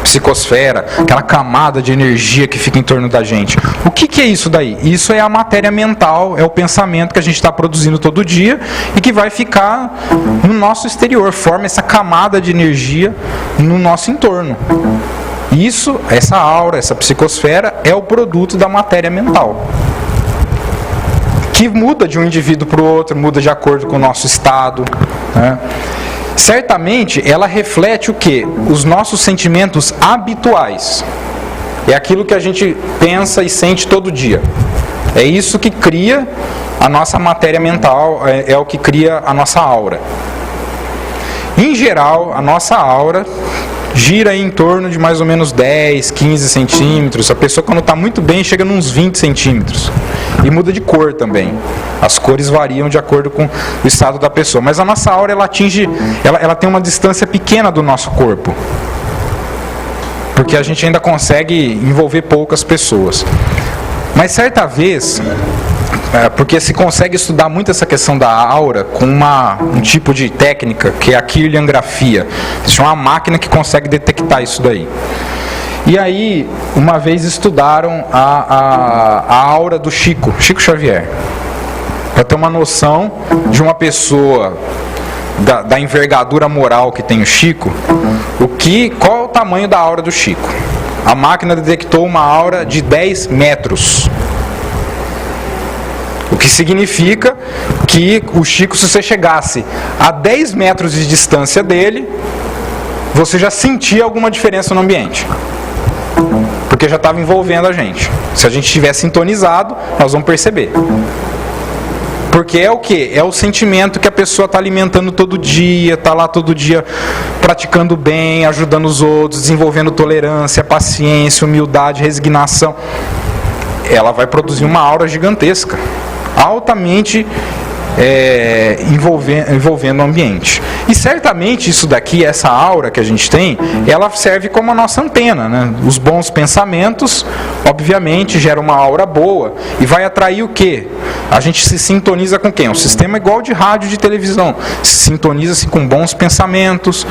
psicosfera, aquela camada de energia que fica em torno da gente. O que é isso daí? Isso é a matéria mental, é o pensamento que a gente está produzindo todo dia e que vai ficar no nosso exterior, forma essa camada de energia no nosso entorno. Isso, essa aura, essa psicosfera é o produto da matéria mental, que muda de um indivíduo para o outro, muda de acordo com o nosso estado, né? Certamente ela reflete o quê? Os nossos sentimentos habituais. É aquilo que a gente pensa e sente todo dia. É isso que cria a nossa matéria mental, é o que cria a nossa aura. Em geral, a nossa aura gira em torno de mais ou menos 10, 15 centímetros. A pessoa, quando está muito bem, chega nos 20 centímetros. E muda de cor também. As cores variam de acordo com o estado da pessoa. Mas a nossa aura, ela tem uma distância pequena do nosso corpo. Porque a gente ainda consegue envolver poucas pessoas. Mas certa vez, porque se consegue estudar muito essa questão da aura com um tipo de técnica, que é a kirliangrafia. Isso é uma máquina que consegue detectar isso daí. E aí, uma vez estudaram a aura do Chico Xavier. Para ter uma noção de uma pessoa, da envergadura moral que tem o Chico, qual é o tamanho da aura do Chico? A máquina detectou uma aura de 10 metros. O que significa que o Chico, se você chegasse a 10 metros de distância dele, você já sentia alguma diferença no ambiente. Porque já estava envolvendo a gente. Se a gente estiver sintonizado, nós vamos perceber. Porque é o quê? É o sentimento que a pessoa está alimentando todo dia, está lá todo dia praticando o bem, ajudando os outros, desenvolvendo tolerância, paciência, humildade, resignação. Ela vai produzir uma aura gigantesca, altamente envolvendo o ambiente. E certamente isso daqui, essa aura que a gente tem, ela serve como a nossa antena, né? Os bons pensamentos, obviamente, geram uma aura boa e vai atrair o quê? A gente se sintoniza com quem? Um sistema igual de rádio e de televisão. Se sintoniza-se com bons pensamentos,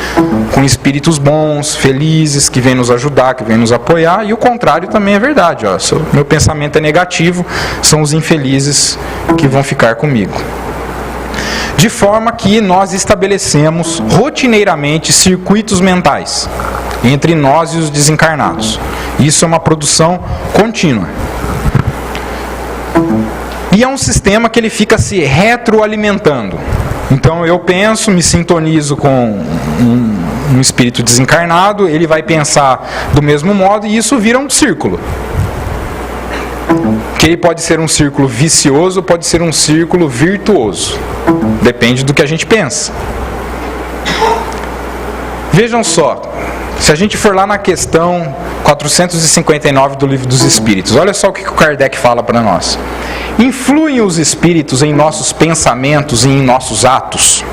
com espíritos bons, felizes, que vêm nos ajudar, que vêm nos apoiar. E o contrário também é verdade. Ó, se o meu pensamento é negativo, são os infelizes que vão ficar comigo. De forma que nós estabelecemos rotineiramente circuitos mentais entre nós e os desencarnados. Isso é uma produção contínua. E é um sistema que ele fica se retroalimentando. Então eu penso, me sintonizo com um espírito desencarnado, ele vai pensar do mesmo modo e isso vira um círculo. Que ele pode ser um círculo vicioso, pode ser um círculo virtuoso. Depende do que a gente pensa. Vejam só, se a gente for lá na questão 459 do Livro dos Espíritos, olha só o que o Kardec fala para nós. Influem os espíritos em nossos pensamentos e em nossos atos?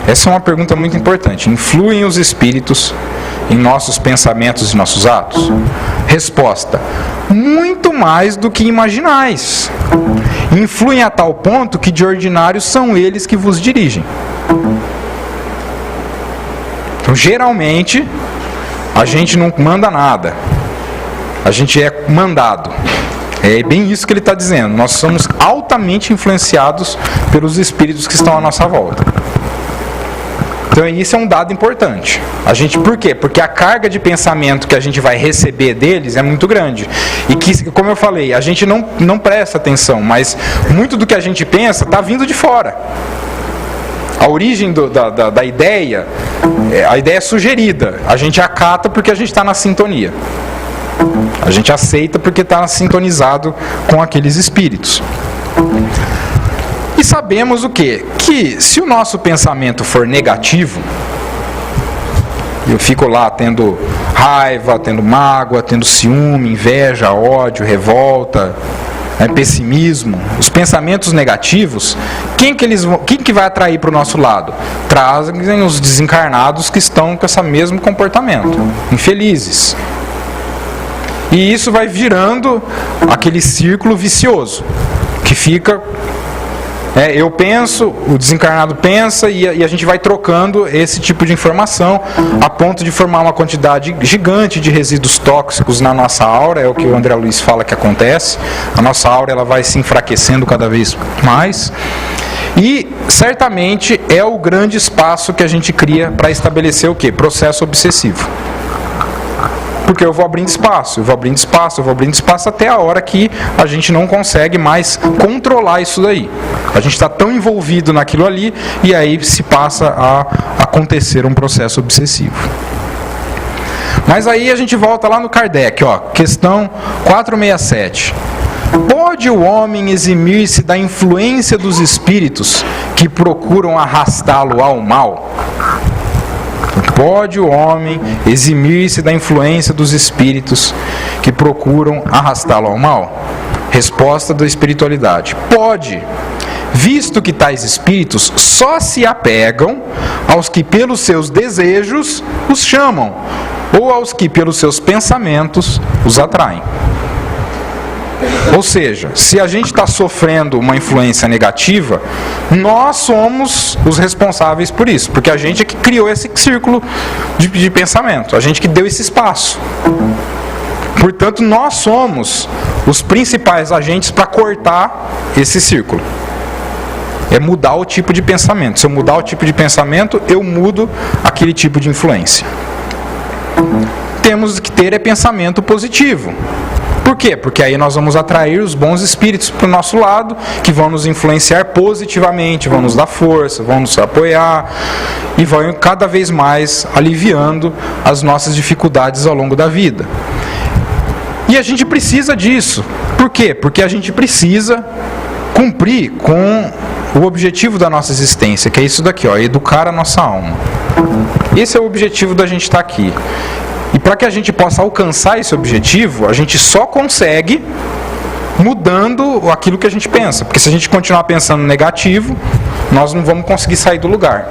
Essa é uma pergunta muito importante. Influem os espíritos em nossos pensamentos e nossos atos? Resposta: muito mais do que imaginais. Influem a tal ponto que de ordinário são eles que vos dirigem. Então, geralmente, a gente não manda nada. A gente é mandado. É bem isso que ele está dizendo. Nós somos altamente influenciados pelos espíritos que estão à nossa volta. Então isso é um dado importante. Por quê? Porque a carga de pensamento que a gente vai receber deles é muito grande. E que, como eu falei, a gente não presta atenção, mas muito do que a gente pensa está vindo de fora. A origem da ideia, a ideia é sugerida. A gente acata porque a gente está na sintonia. A gente aceita porque está sintonizado com aqueles espíritos. E sabemos o quê? Que se o nosso pensamento for negativo, eu fico lá tendo raiva, tendo mágoa, tendo ciúme, inveja, ódio, revolta, pessimismo, os pensamentos negativos, quem que vai atrair para o nosso lado? Trazem os desencarnados que estão com esse mesmo comportamento, infelizes. E isso vai virando aquele círculo vicioso, que fica... eu penso, o desencarnado pensa e a gente vai trocando esse tipo de informação a ponto de formar uma quantidade gigante de resíduos tóxicos na nossa aura. É o que o André Luiz fala que acontece. A nossa aura ela vai se enfraquecendo cada vez mais e certamente é o grande espaço que a gente cria para estabelecer o quê? Processo obsessivo. Porque eu vou abrindo espaço até a hora que a gente não consegue mais controlar isso daí. A gente está tão envolvido naquilo ali e aí se passa a acontecer um processo obsessivo. Mas aí a gente volta lá no Kardec, questão 467. Pode o homem eximir-se da influência dos espíritos que procuram arrastá-lo ao mal? Pode o homem eximir-se da influência dos espíritos que procuram arrastá-lo ao mal? Resposta da espiritualidade: pode, visto que tais espíritos só se apegam aos que pelos seus desejos os chamam, ou aos que pelos seus pensamentos os atraem. Ou seja, se a gente está sofrendo uma influência negativa, nós somos os responsáveis por isso, porque a gente é que criou esse círculo de pensamento, a gente que deu esse espaço. Portanto, nós somos os principais agentes para cortar esse círculo. É mudar o tipo de pensamento. Se eu mudar o tipo de pensamento, eu mudo aquele tipo de influência. Temos que ter pensamento positivo. Por quê? Porque aí nós vamos atrair os bons espíritos para o nosso lado, que vão nos influenciar positivamente, vão nos dar força, vão nos apoiar e vão cada vez mais aliviando as nossas dificuldades ao longo da vida. E a gente precisa disso. Por quê? Porque a gente precisa cumprir com o objetivo da nossa existência, que é isso daqui, ó, educar a nossa alma. Esse é o objetivo da gente estar aqui. E para que a gente possa alcançar esse objetivo, a gente só consegue mudando aquilo que a gente pensa. Porque se a gente continuar pensando negativo, nós não vamos conseguir sair do lugar.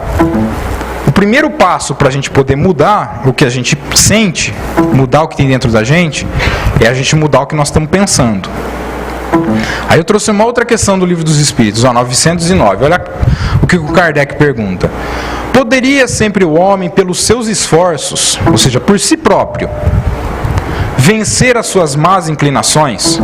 O primeiro passo para a gente poder mudar o que a gente sente, mudar o que tem dentro da gente, é a gente mudar o que nós estamos pensando. Aí eu trouxe uma outra questão do Livro dos Espíritos, 909. Olha o que o Kardec pergunta. Poderia sempre o homem, pelos seus esforços, ou seja, por si próprio, vencer as suas más inclinações?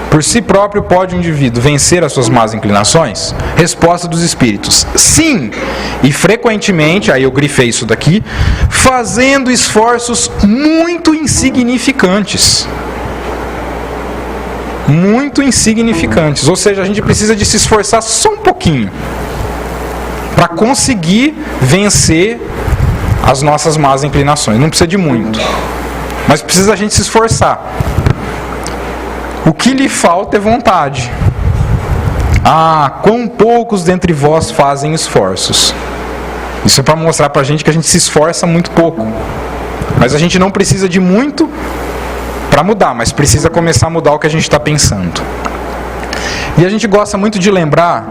Por si próprio pode o indivíduo vencer as suas más inclinações? Resposta dos espíritos: sim, e frequentemente, aí eu grifei isso daqui, fazendo esforços muito insignificantes. Muito insignificantes, ou seja, a gente precisa de se esforçar só um pouquinho para conseguir vencer as nossas más inclinações. Não precisa de muito, mas precisa a gente se esforçar. O que lhe falta é vontade. Ah, quão poucos dentre vós fazem esforços. Isso é para mostrar para a gente que a gente se esforça muito pouco, mas a gente não precisa de muito para mudar, mas precisa começar a mudar o que a gente está pensando. E a gente gosta muito de lembrar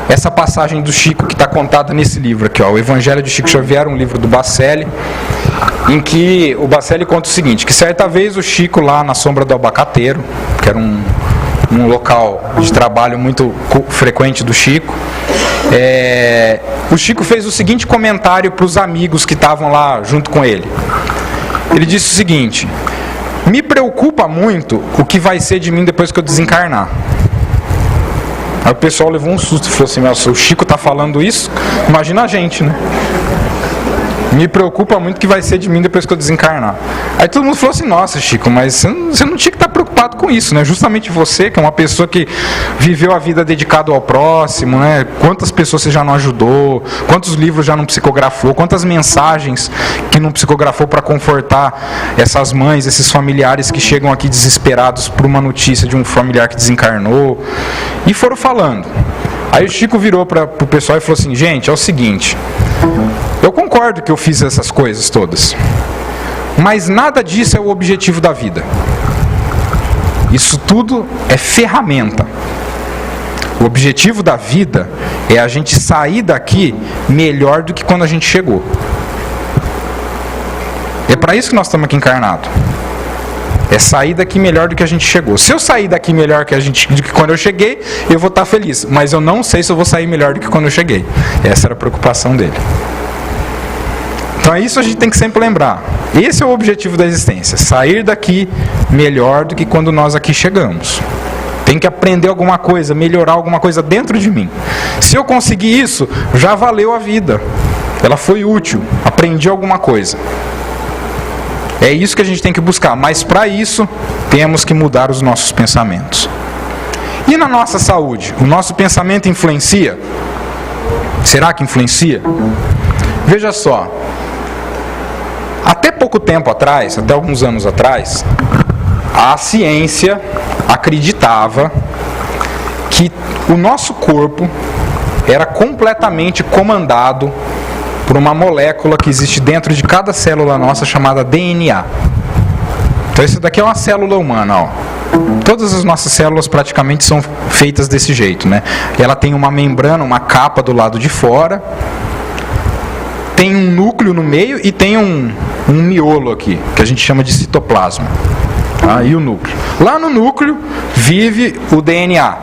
essa passagem do Chico que está contada nesse livro aqui, ó, o Evangelho de Chico Xavier, um livro do Bacelli, em que o Bacelli conta o seguinte, que certa vez o Chico lá na sombra do abacateiro, que era um local de trabalho muito frequente do Chico, o Chico fez o seguinte comentário para os amigos que estavam lá junto com ele. Ele disse o seguinte: me preocupa muito o que vai ser de mim depois que eu desencarnar. Aí o pessoal levou um susto e falou assim: nossa, o Chico está falando isso? Imagina a gente, né? Me preocupa muito o que vai ser de mim depois que eu desencarnar. Aí todo mundo falou assim: nossa, Chico, mas você não tinha que estar preocupado com isso, né? Justamente você, que é uma pessoa que viveu a vida dedicada ao próximo, né? Quantas pessoas você já não ajudou, quantos livros já não psicografou, quantas mensagens que não psicografou para confortar essas mães, esses familiares que chegam aqui desesperados por uma notícia de um familiar que desencarnou. E foram falando. Aí o Chico virou para o pessoal e falou assim: gente, é o seguinte, eu concordo que eu fiz essas coisas todas, mas nada disso é o objetivo da vida. Isso tudo é ferramenta. O objetivo da vida é a gente sair daqui melhor do que quando a gente chegou. É para isso que nós estamos aqui encarnados. É sair daqui melhor do que a gente chegou. Se eu sair daqui melhor do que quando eu cheguei, eu vou estar feliz. Mas eu não sei se eu vou sair melhor do que quando eu cheguei. Essa era a preocupação dele. Então é isso, a gente tem que sempre lembrar. Esse é o objetivo da existência. Sair daqui melhor do que quando nós aqui chegamos. Tem que aprender alguma coisa, melhorar alguma coisa dentro de mim. Se eu conseguir isso, já valeu a vida. Ela foi útil. Aprendi alguma coisa. É isso que a gente tem que buscar, mas para isso temos que mudar os nossos pensamentos. E na nossa saúde, o nosso pensamento influencia? Será que influencia? Veja só, até pouco tempo atrás, até alguns anos atrás, a ciência acreditava que O nosso corpo era completamente comandado por uma molécula que existe dentro de cada célula nossa chamada DNA. Então isso daqui é uma célula humana, ó. Todas as nossas células praticamente são feitas desse jeito, né? Ela tem uma membrana, uma capa do lado de fora, tem um núcleo no meio e tem um miolo aqui, que a gente chama de citoplasma. Tá? E o núcleo. Lá no núcleo vive o DNA,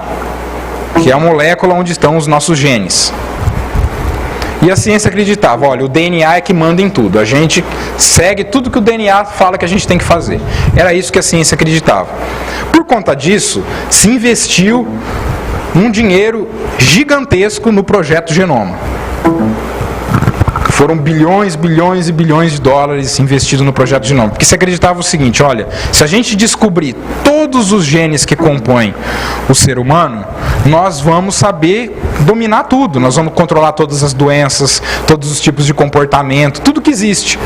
que é a molécula onde estão os nossos genes. E a ciência acreditava, olha, o DNA é que manda em tudo. A gente segue tudo que o DNA fala que a gente tem que fazer. Era isso que a ciência acreditava. Por conta disso, se investiu um dinheiro gigantesco no projeto Genoma. Foram bilhões, bilhões e bilhões de dólares investidos no projeto Genoma. Porque se acreditava o seguinte, olha, se a gente descobrir todos os genes que compõem o ser humano, nós vamos saber dominar tudo. Nós vamos controlar todas as doenças, todos os tipos de comportamento, tudo que existe.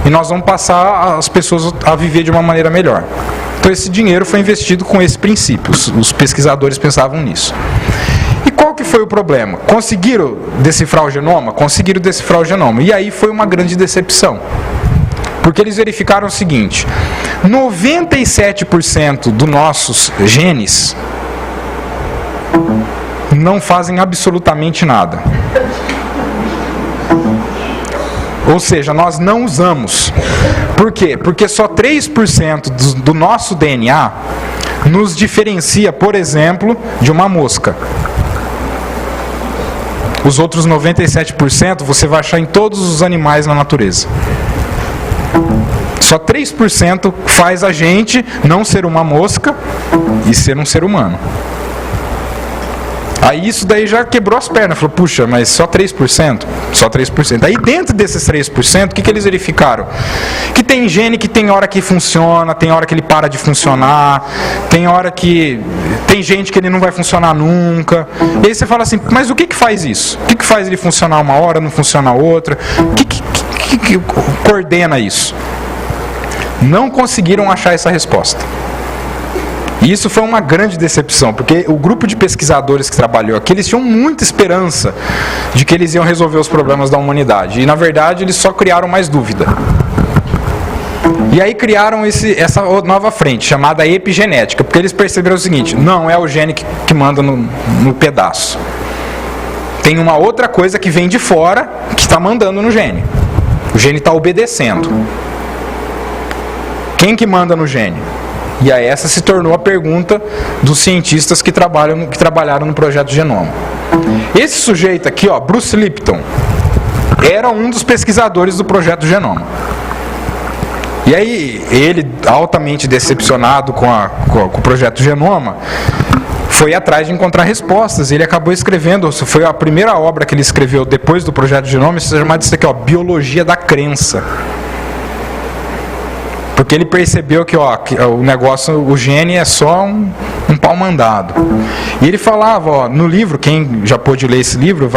E nós vamos passar as pessoas a viver de uma maneira melhor. Então esse dinheiro foi investido com esse princípio. Os pesquisadores pensavam nisso. E qual que foi o problema? Conseguiram decifrar o genoma? Conseguiram decifrar o genoma. E aí foi uma grande decepção. Porque eles verificaram o seguinte, 97% dos nossos genes não fazem absolutamente nada. Ou seja, nós não usamos. Por quê? Porque só 3% do nosso DNA nos diferencia, por exemplo, de uma mosca. Os outros 97% você vai achar em todos os animais na natureza. Só 3% faz a gente não ser uma mosca e ser um ser humano. Aí isso daí já quebrou as pernas. Falou, puxa, mas só 3%? Só 3%. Aí dentro desses 3%, o que eles verificaram? Que tem gene que tem hora que funciona, tem hora que ele para de funcionar, tem hora que... Tem gente que ele não vai funcionar nunca. E aí você fala assim, mas o que faz isso? O que faz ele funcionar uma hora, não funcionar outra? O que coordena isso? Não conseguiram achar essa resposta. E isso foi uma grande decepção, porque o grupo de pesquisadores que trabalhou aqui, eles tinham muita esperança de que eles iam resolver os problemas da humanidade. E, na verdade, eles só criaram mais dúvida. E aí criaram essa nova frente, chamada epigenética, porque eles perceberam o seguinte, não é o gene que manda no pedaço. Tem uma outra coisa que vem de fora que está mandando no gene. O gene está obedecendo. Quem que manda no gene? E aí essa se tornou a pergunta dos cientistas que trabalharam no projeto Genoma. Esse sujeito aqui, ó, Bruce Lipton, era um dos pesquisadores do projeto Genoma. E aí ele, altamente decepcionado com o projeto Genoma, foi atrás de encontrar respostas. Ele acabou escrevendo, foi a primeira obra que ele escreveu depois do projeto Genoma, isso é chamado disso aqui, ó, Biologia da Crença. Porque ele percebeu que o negócio, o gene é só um pau mandado. E ele falava, ó, no livro, quem já pôde ler esse livro,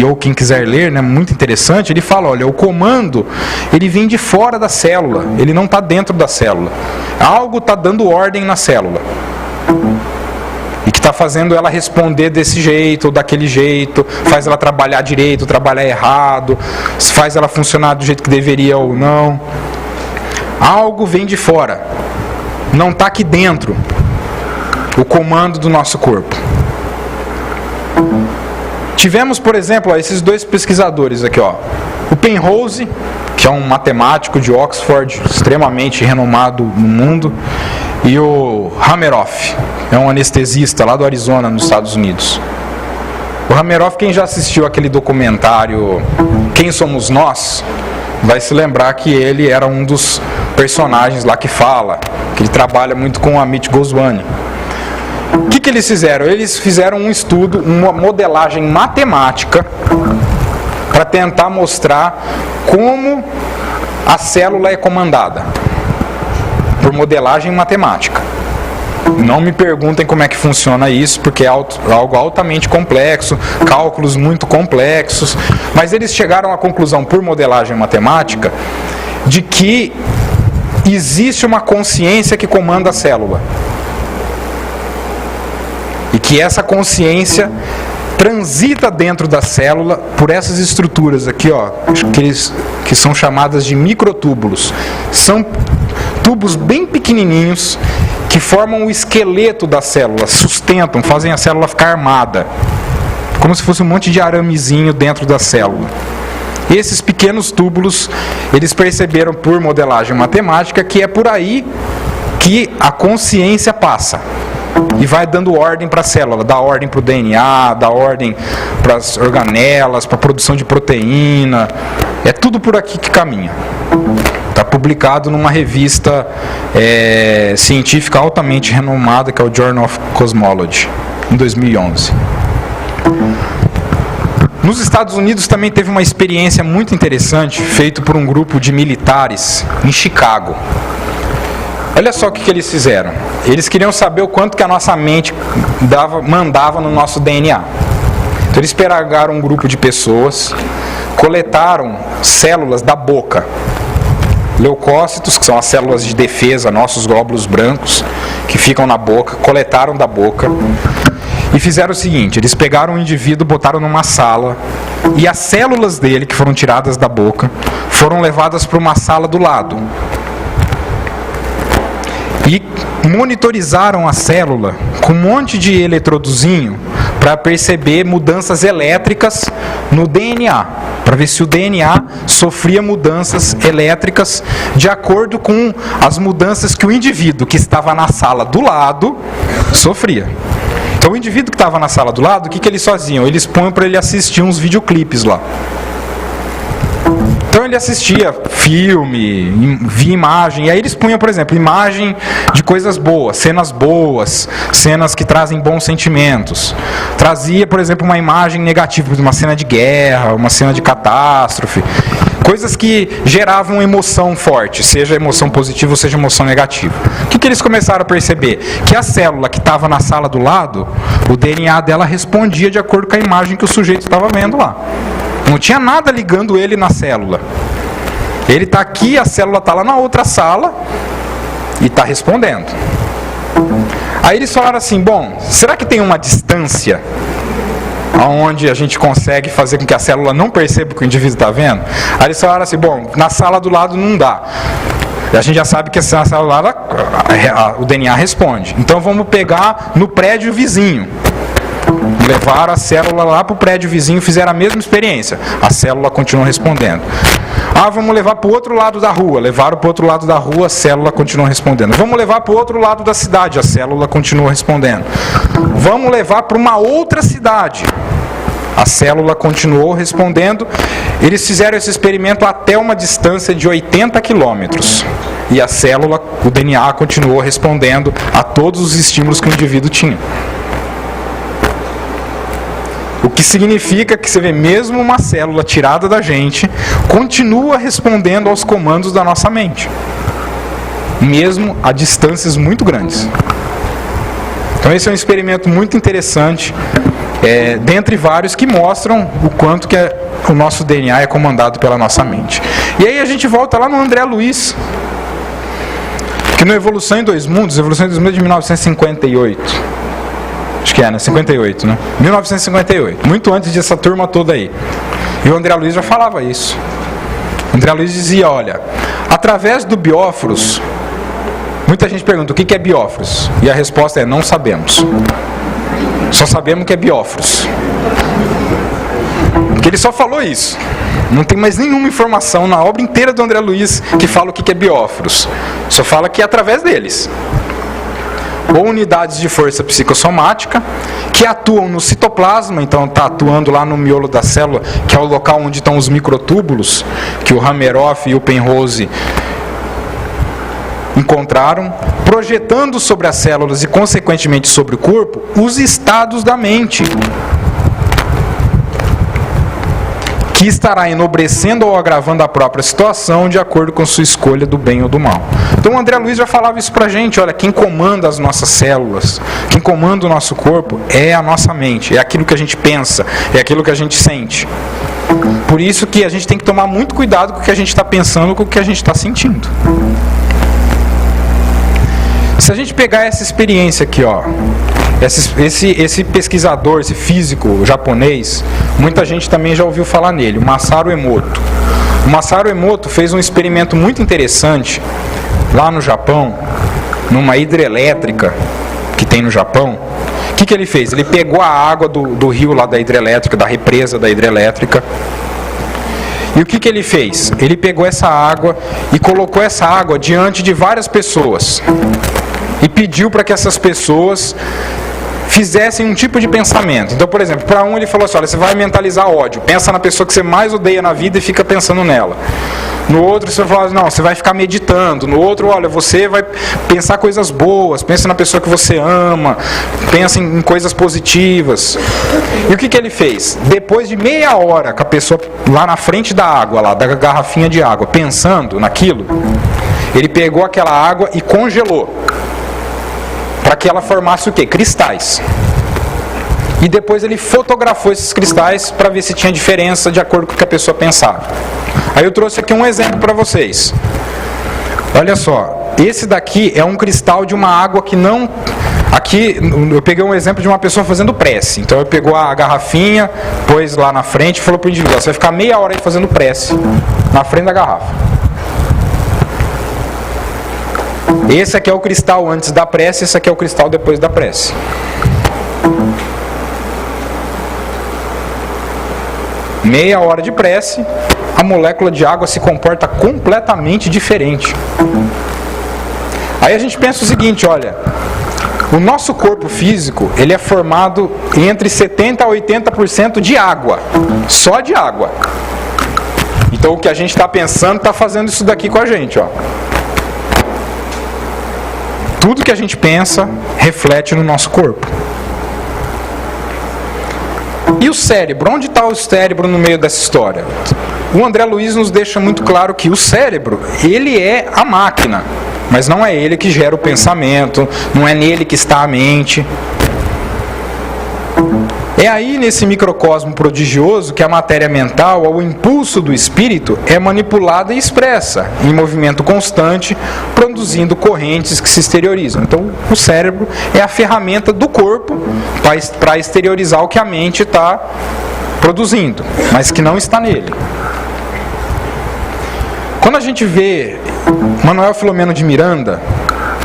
ou quem quiser ler, né, muito interessante, ele fala, olha, o comando, ele vem de fora da célula, ele não está dentro da célula. Algo está dando ordem na célula. E que está fazendo ela responder desse jeito ou daquele jeito, faz ela trabalhar direito, trabalhar errado, faz ela funcionar do jeito que deveria ou não. Algo vem de fora, não está aqui dentro, o comando do nosso corpo. Tivemos, por exemplo, esses dois pesquisadores aqui, ó, o Penrose, que é um matemático de Oxford, extremamente renomado no mundo, e o Hameroff, é um anestesista lá do Arizona, nos Estados Unidos. O Hameroff, quem já assistiu aquele documentário Quem Somos Nós, vai se lembrar que ele era um dos personagens lá que fala, que ele trabalha muito com a Amit Goswami. O que eles fizeram? Eles fizeram um estudo, uma modelagem matemática para tentar mostrar como a célula é comandada por modelagem matemática. Não me perguntem como é que funciona isso, porque é algo altamente complexo, cálculos muito complexos, mas eles chegaram à conclusão, por modelagem matemática, de que existe uma consciência que comanda a célula. E que essa consciência transita dentro da célula por essas estruturas aqui, ó, que são chamadas de microtúbulos. São tubos bem pequenininhos que formam o esqueleto da célula, sustentam, fazem a célula ficar armada, como se fosse um monte de aramezinho dentro da célula. Esses pequenos túbulos, eles perceberam por modelagem matemática que é por aí que a consciência passa e vai dando ordem para a célula, dá ordem para o DNA, dá ordem para as organelas, para a produção de proteína. É tudo por aqui que caminha. Está publicado numa revista científica altamente renomada, que é o Journal of Cosmology, em 2011. Nos Estados Unidos também teve uma experiência muito interessante, feita por um grupo de militares em Chicago. Olha só o que eles fizeram. Eles queriam saber o quanto que a nossa mente mandava no nosso DNA. Então eles pegaram um grupo de pessoas, coletaram células da boca, leucócitos, que são as células de defesa, nossos glóbulos brancos, que ficam na boca, coletaram da boca, e fizeram o seguinte: eles pegaram um indivíduo, botaram numa sala, e as células dele, que foram tiradas da boca, foram levadas para uma sala do lado. E monitorizaram a célula com um monte de eletrodozinho para perceber mudanças elétricas no DNA, para ver se o DNA sofria mudanças elétricas de acordo com as mudanças que o indivíduo que estava na sala do lado sofria. Então o indivíduo que estava na sala do lado, o que eles faziam? Eles punham para ele assistir uns videoclipes lá. Então ele assistia filme, via imagem, e aí eles punham, por exemplo, imagem de coisas boas, cenas que trazem bons sentimentos. Trazia, por exemplo, uma imagem negativa, uma cena de guerra, uma cena de catástrofe. Coisas que geravam emoção forte, seja emoção positiva ou seja emoção negativa. O que eles começaram a perceber? Que a célula que estava na sala do lado, o DNA dela respondia de acordo com a imagem que o sujeito estava vendo lá. Não tinha nada ligando ele na célula. Ele está aqui, a célula está lá na outra sala e está respondendo. Aí eles falaram assim: bom, será que tem uma distância onde a gente consegue fazer com que a célula não perceba o que o indivíduo está vendo? Aí eles falaram assim: bom, na sala do lado não dá. E a gente já sabe que na sala do lado o DNA responde. Então vamos pegar no prédio vizinho. Levaram a célula lá para o prédio vizinho, fizeram a mesma experiência. A célula continuou respondendo. Vamos levar para o outro lado da rua. Levaram para o outro lado da rua, a célula continuou respondendo. Vamos levar para o outro lado da cidade, a célula continuou respondendo. Vamos levar para uma outra cidade. A célula continuou respondendo. Eles fizeram esse experimento até uma distância de 80 quilômetros. E a célula, o DNA, continuou respondendo a todos os estímulos que o indivíduo tinha. O que significa que você vê, mesmo uma célula tirada da gente, continua respondendo aos comandos da nossa mente, mesmo a distâncias muito grandes. Então esse é um experimento muito interessante, dentre vários que mostram o quanto que o nosso DNA é comandado pela nossa mente. E aí a gente volta lá no André Luiz, que no Evolução em Dois Mundos, Evolução em Dois Mundos de 1958... Acho que né? 58, né? 1958, muito antes dessa turma toda aí. E o André Luiz já falava isso. O André Luiz dizia: olha, através do bióforos, muita gente pergunta o que é bióforos, e a resposta é: não sabemos. Só sabemos que é bióforos. Porque ele só falou isso. Não tem mais nenhuma informação na obra inteira do André Luiz que fala o que é bióforos. Só fala que é através deles. Ou unidades de força psicossomática, que atuam no citoplasma, então está atuando lá no miolo da célula, que é o local onde estão os microtúbulos, que o Hameroff e o Penrose encontraram, projetando sobre as células e, consequentemente, sobre o corpo, os estados da mente, que estará enobrecendo ou agravando a própria situação de acordo com sua escolha do bem ou do mal. Então o André Luiz já falava isso pra gente: olha, quem comanda as nossas células, quem comanda o nosso corpo é a nossa mente, é aquilo que a gente pensa, é aquilo que a gente sente. Por isso que a gente tem que tomar muito cuidado com o que a gente está pensando, com o que a gente está sentindo. Se a gente pegar essa experiência aqui, ó, Esse pesquisador, esse físico japonês, muita gente também já ouviu falar nele, o Masaru Emoto. O Masaru Emoto fez um experimento muito interessante lá no Japão, numa hidrelétrica que tem no Japão. O que ele fez? Ele pegou a água do rio lá da hidrelétrica, da represa da hidrelétrica. E o que ele fez? Ele pegou essa água e colocou essa água diante de várias pessoas. E pediu para que essas pessoas fizessem um tipo de pensamento. Então, por exemplo, para um ele falou assim, olha, você vai mentalizar ódio. Pensa na pessoa que você mais odeia na vida e fica pensando nela. No outro você vai falar, não, você vai ficar meditando. No outro, olha, você vai pensar coisas boas. Pensa na pessoa que você ama. Pensa em coisas positivas. E o que ele fez? Depois de meia hora com a pessoa lá na frente da água, lá da garrafinha de água, pensando naquilo, ele pegou aquela água e congelou. Para que ela formasse o quê? Cristais. E depois ele fotografou esses cristais para ver se tinha diferença de acordo com o que a pessoa pensava. Aí eu trouxe aqui um exemplo para vocês. Olha só, esse daqui é um cristal de uma água que não... Aqui eu peguei um exemplo de uma pessoa fazendo prece. Então ele pegou a garrafinha, pôs lá na frente e falou para o indivíduo, você vai ficar meia hora aí fazendo prece na frente da garrafa. Esse aqui é o cristal antes da prece, esse aqui é o cristal depois da prece. Meia hora de prece, a molécula de água se comporta completamente diferente. Aí a gente pensa o seguinte, olha, o nosso corpo físico, ele é formado entre 70% a 80% de água, só de água. Então o que a gente está pensando está fazendo isso daqui com a gente, ó. Tudo que a gente pensa reflete no nosso corpo. E o cérebro? Onde está o cérebro no meio dessa história? O André Luiz nos deixa muito claro que o cérebro, ele é a máquina, mas não é ele que gera o pensamento, não é nele que está a mente. É aí, nesse microcosmo prodigioso, que a matéria mental, ao impulso do espírito, é manipulada e expressa, em movimento constante, produzindo correntes que se exteriorizam. Então, o cérebro é a ferramenta do corpo para exteriorizar o que a mente está produzindo, mas que não está nele. Quando a gente vê Manuel Filomeno de Miranda,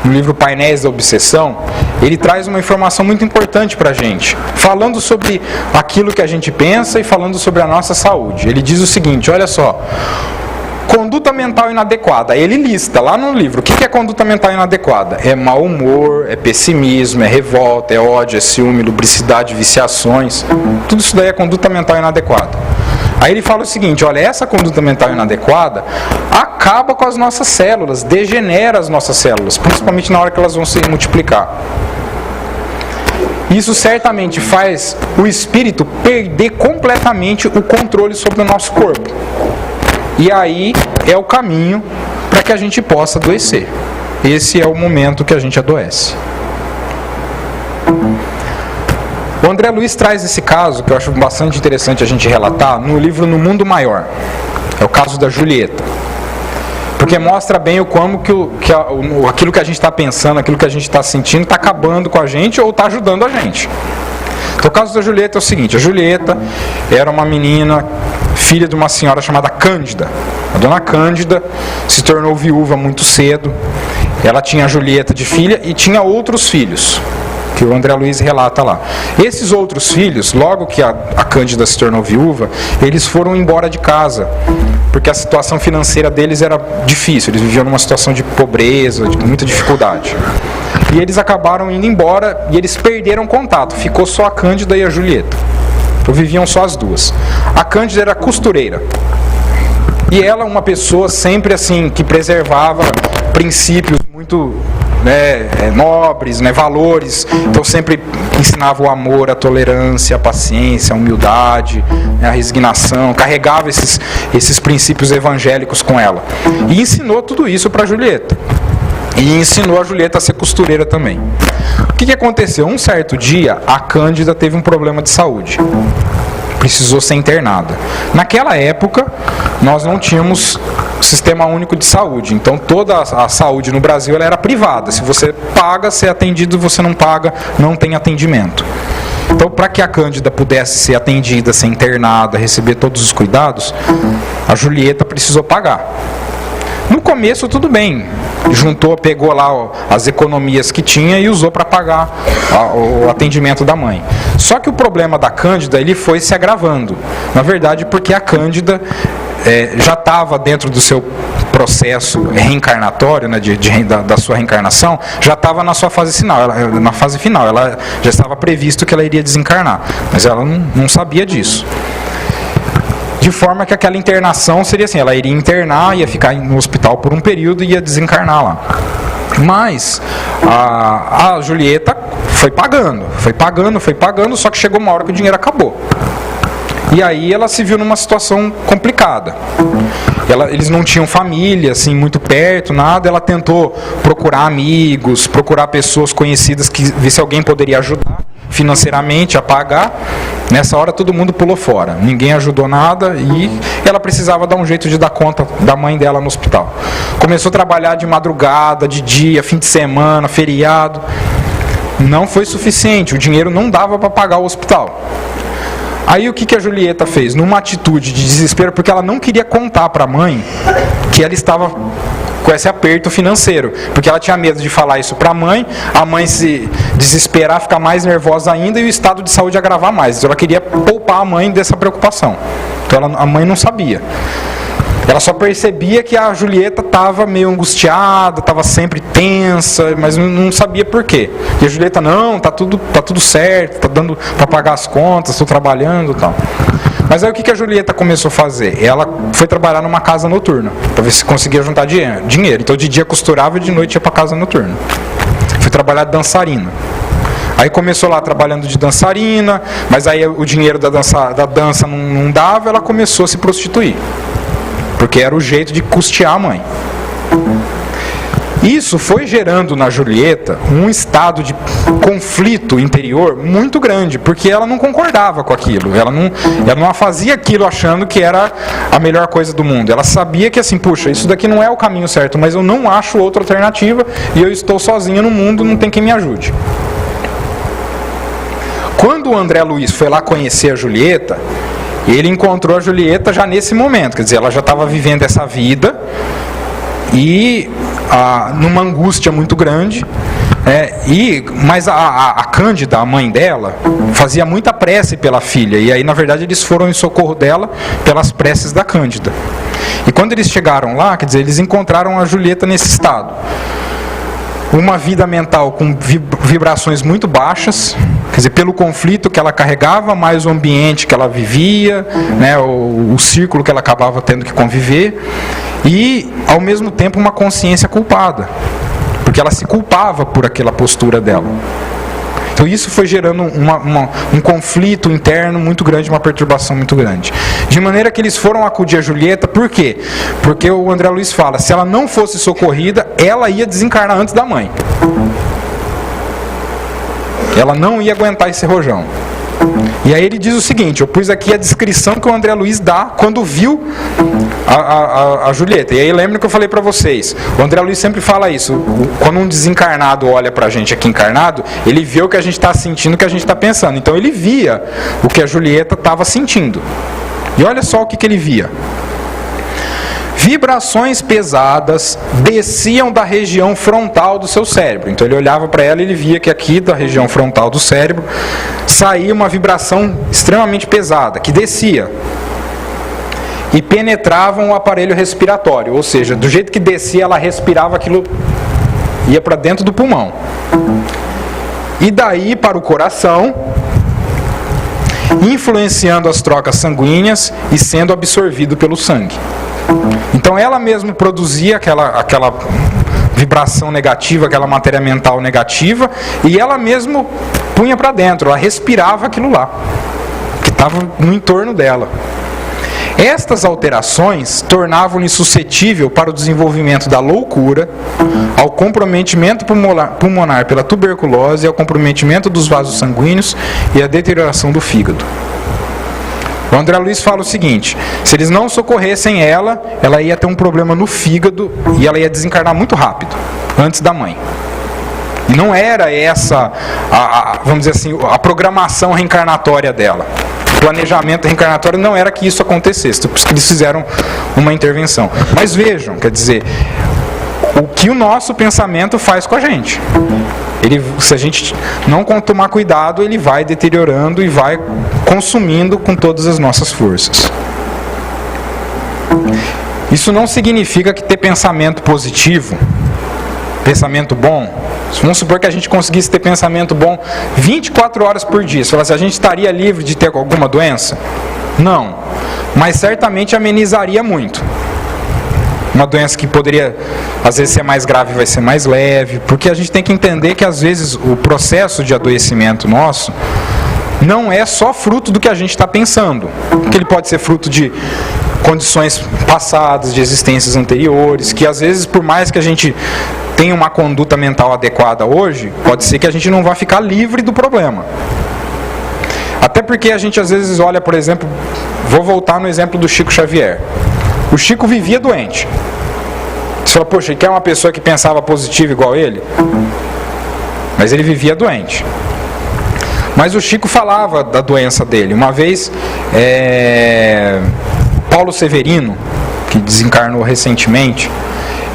no livro Painéis da Obsessão, ele traz uma informação muito importante para a gente, falando sobre aquilo que a gente pensa e falando sobre a nossa saúde. Ele diz o seguinte, olha só, conduta mental inadequada, ele lista lá no livro, o que é conduta mental inadequada? É mau humor, é pessimismo, é revolta, é ódio, é ciúme, lubricidade, viciações, tudo isso daí é conduta mental inadequada. Aí ele fala o seguinte, olha, essa conduta mental inadequada acaba com as nossas células, degenera as nossas células, principalmente na hora que elas vão se multiplicar. Isso certamente faz o espírito perder completamente o controle sobre o nosso corpo. E aí é o caminho para que a gente possa adoecer. Esse é o momento que a gente adoece. O André Luiz traz esse caso, que eu acho bastante interessante a gente relatar, no livro No Mundo Maior. É o caso da Julieta. Porque mostra bem como aquilo que a gente está pensando, aquilo que a gente está sentindo, está acabando com a gente ou está ajudando a gente. Então o caso da Julieta é o seguinte, a Julieta era uma menina, filha de uma senhora chamada Cândida. A dona Cândida se tornou viúva muito cedo. Ela tinha a Julieta de filha e tinha outros filhos, que o André Luiz relata lá. Esses outros filhos, logo que a Cândida se tornou viúva, eles foram embora de casa, porque a situação financeira deles era difícil, eles viviam numa situação de pobreza, de muita dificuldade. E eles acabaram indo embora e eles perderam contato, ficou só a Cândida e a Julieta. Então viviam só as duas. A Cândida era costureira. E ela, uma pessoa sempre assim, que preservava princípios muito nobres, valores. Então sempre ensinava o amor, a tolerância, a paciência, a humildade, a resignação, carregava esses princípios evangélicos com ela. E ensinou tudo isso para a Julieta. E ensinou a Julieta a ser costureira também. O que aconteceu? Um certo dia, a Cândida teve um problema de saúde. Precisou ser internada. Naquela época, nós não tínhamos Sistema Único de Saúde. Então toda a saúde no Brasil ela era privada. Se você paga, você é atendido, você não paga, não tem atendimento. Então, para que a Cândida pudesse ser atendida, ser internada, receber todos os cuidados, a Julieta precisou pagar. No começo tudo bem, pegou lá as economias que tinha e usou para pagar o atendimento da mãe. Só que o problema da Cândida ele foi se agravando. Na verdade, porque a Cândida já estava dentro do seu processo reencarnatório, né, da sua reencarnação, já estava na sua fase final. Ela já estava previsto que ela iria desencarnar, mas ela não sabia disso. De forma que aquela internação seria assim, ela iria internar, ia ficar no hospital por um período e ia desencarnar lá. Mas a Julieta foi pagando, só que chegou uma hora que o dinheiro acabou. E aí ela se viu numa situação complicada. Eles não tinham família, assim, muito perto, nada. Ela tentou procurar amigos, procurar pessoas conhecidas, ver se alguém poderia ajudar financeiramente a pagar. Nessa hora todo mundo pulou fora. Ninguém ajudou nada e ela precisava dar um jeito de dar conta da mãe dela no hospital. Começou a trabalhar de madrugada, de dia, fim de semana, feriado. Não foi suficiente, o dinheiro não dava para pagar o hospital. Aí o que a Julieta fez? Numa atitude de desespero, porque ela não queria contar para a mãe que ela estava com esse aperto financeiro, porque ela tinha medo de falar isso para a mãe se desesperar, ficar mais nervosa ainda e o estado de saúde agravar mais. Então ela queria poupar a mãe dessa preocupação. Então a mãe não sabia. Ela só percebia que a Julieta estava meio angustiada, estava sempre tensa, mas não sabia por quê. E a Julieta, não, tá tudo certo, tá dando para pagar as contas, estou trabalhando e tal. Mas aí o que a Julieta começou a fazer? Ela foi trabalhar numa casa noturna, para ver se conseguia juntar dinheiro. Então de dia costurava e de noite ia para casa noturna. Foi trabalhar de dançarina. Aí começou lá trabalhando de dançarina, mas aí o dinheiro da dança não dava, ela começou a se prostituir. Porque era o jeito de custear a mãe. Isso foi gerando na Julieta um estado de conflito interior muito grande, porque ela não concordava com aquilo. Ela não fazia aquilo achando que era a melhor coisa do mundo. Ela sabia que assim, puxa, isso daqui não é o caminho certo, mas eu não acho outra alternativa e eu estou sozinha no mundo, não tem quem me ajude. Quando o André Luiz foi lá conhecer a Julieta, ele encontrou a Julieta já nesse momento, quer dizer, ela já estava vivendo essa vida e numa angústia muito grande, mas a Cândida, a mãe dela, fazia muita prece pela filha, e aí na verdade eles foram em socorro dela pelas preces da Cândida. E quando eles chegaram lá, quer dizer, eles encontraram a Julieta nesse estado. Uma vida mental com vibrações muito baixas, quer dizer, pelo conflito que ela carregava, mais o ambiente que ela vivia, né, o círculo que ela acabava tendo que conviver, e, ao mesmo tempo, uma consciência culpada, porque ela se culpava por aquela postura dela. Então isso foi gerando um conflito interno muito grande, uma perturbação muito grande. De maneira que eles foram acudir a Julieta, por quê? Porque o André Luiz fala, se ela não fosse socorrida, ela ia desencarnar antes da mãe. Ela não ia aguentar esse rojão. E aí ele diz o seguinte, eu pus aqui a descrição que o André Luiz dá quando viu a Julieta. E aí lembra que eu falei para vocês, o André Luiz sempre fala isso, quando um desencarnado olha pra gente aqui encarnado, ele vê o que a gente está sentindo, o que a gente está pensando. Então ele via o que a Julieta estava sentindo. E olha só o que ele via. Vibrações pesadas desciam da região frontal do seu cérebro. Então ele olhava para ela e ele via que aqui da região frontal do cérebro saía uma vibração extremamente pesada, que descia e penetravam o aparelho respiratório. Ou seja, do jeito que descia, ela respirava, aquilo ia para dentro do pulmão. E daí para o coração, influenciando as trocas sanguíneas e sendo absorvido pelo sangue. Então ela mesma produzia aquela vibração negativa, aquela matéria mental negativa, e ela mesma punha para dentro, ela respirava aquilo lá, que estava no entorno dela. Estas alterações tornavam-lhe suscetível para o desenvolvimento da loucura, ao comprometimento pulmonar pela tuberculose, ao comprometimento dos vasos sanguíneos e à deterioração do fígado. O André Luiz fala o seguinte: se eles não socorressem ela, ela ia ter um problema no fígado e ela ia desencarnar muito rápido, antes da mãe. E não era essa, vamos dizer assim, a programação reencarnatória dela. O planejamento reencarnatório não era que isso acontecesse, por isso que eles fizeram uma intervenção. Mas vejam, quer dizer, o que o nosso pensamento faz com a gente. Se a gente não tomar cuidado, ele vai deteriorando e vai consumindo com todas as nossas forças. Isso não significa que ter pensamento positivo, pensamento bom, vamos supor que a gente conseguisse ter pensamento bom 24 horas por dia. Você fala assim, a gente estaria livre de ter alguma doença? Não, mas certamente amenizaria muito. Uma doença que poderia, às vezes, ser mais grave vai ser mais leve, porque a gente tem que entender que, às vezes, o processo de adoecimento nosso não é só fruto do que a gente está pensando. Que ele pode ser fruto de condições passadas, de existências anteriores, que, às vezes, por mais que a gente tenha uma conduta mental adequada hoje, pode ser que a gente não vá ficar livre do problema. Até porque a gente, às vezes, olha, por exemplo, vou voltar no exemplo do Chico Xavier. O Chico vivia doente. Você fala, poxa, ele quer uma pessoa que pensava positivo igual ele? Mas ele vivia doente. Mas o Chico falava da doença dele. Uma vez, Paulo Severino, que desencarnou recentemente,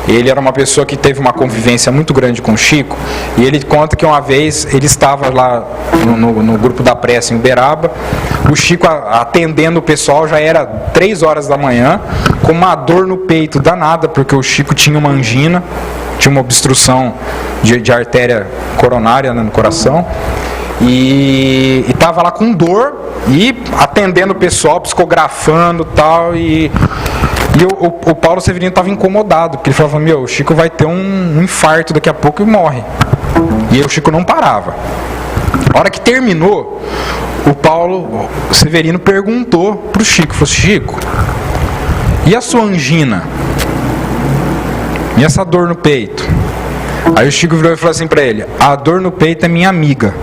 ele era uma pessoa que teve uma convivência muito grande com o Chico, e ele conta que uma vez ele estava lá no grupo da prece em Uberaba, o Chico atendendo o pessoal, já era 3 horas da manhã, com uma dor no peito danada, porque o Chico tinha uma angina, tinha uma obstrução de artéria coronária, né, no coração, e estava lá com dor, e atendendo o pessoal, psicografando tal, e o Paulo Severino estava incomodado, porque ele falava, o Chico vai ter um infarto daqui a pouco e morre. E aí o Chico não parava. A hora que terminou, o Paulo Severino perguntou para o Chico, falou, Chico, e a sua angina? E essa dor no peito? Aí o Chico virou e falou assim para ele, a dor no peito é minha amiga.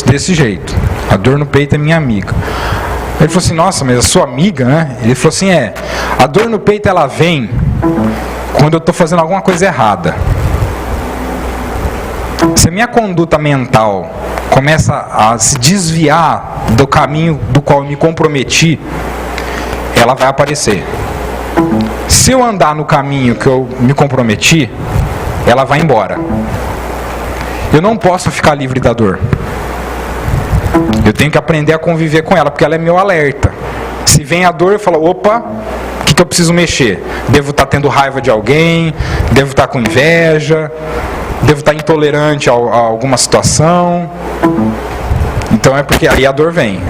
Desse jeito, a dor no peito é minha amiga. Ele falou assim, nossa, mas a sua amiga, né? Ele falou assim, a dor no peito ela vem quando eu estou fazendo alguma coisa errada. Se a minha conduta mental começa a se desviar do caminho do qual eu me comprometi, ela vai aparecer. Se eu andar no caminho que eu me comprometi, ela vai embora. Eu não posso ficar livre da dor. Eu tenho que aprender a conviver com ela, porque ela é meu alerta. Se vem a dor, eu falo, opa, o que eu preciso mexer? Devo estar tendo raiva de alguém, devo estar com inveja, devo estar intolerante a alguma situação. Então é porque aí a dor vem.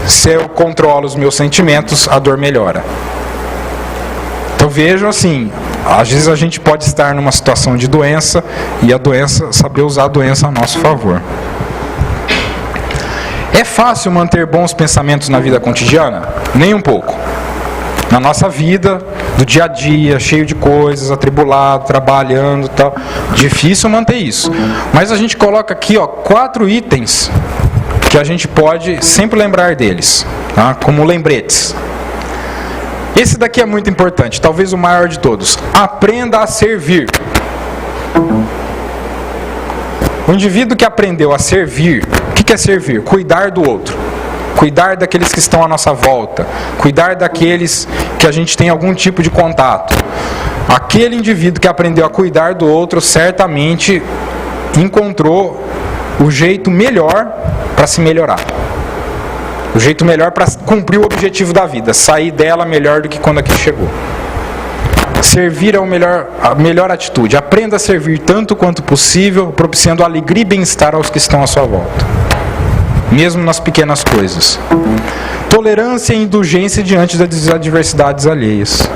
Se eu controlo os meus sentimentos, a dor melhora. Então vejam assim, às vezes a gente pode estar numa situação de doença e a doença, saber usar a doença a nosso favor. É fácil manter bons pensamentos na vida cotidiana? Nem um pouco. Na nossa vida, do dia a dia, cheio de coisas, atribulado, trabalhando e tal. Difícil manter isso. Mas a gente coloca aqui 4 itens que a gente pode sempre lembrar deles, tá? Como lembretes. Esse daqui é muito importante, talvez o maior de todos. Aprenda a servir. O indivíduo que aprendeu a servir, o que é servir? Cuidar do outro. Cuidar daqueles que estão à nossa volta. Cuidar daqueles que a gente tem algum tipo de contato. Aquele indivíduo que aprendeu a cuidar do outro, certamente encontrou o jeito melhor para se melhorar. O jeito melhor para cumprir o objetivo da vida. Sair dela melhor do que quando aqui chegou. Servir é a melhor atitude. Aprenda a servir tanto quanto possível, propiciando alegria e bem-estar aos que estão à sua volta. Mesmo nas pequenas coisas. Tolerância e indulgência diante das adversidades alheias.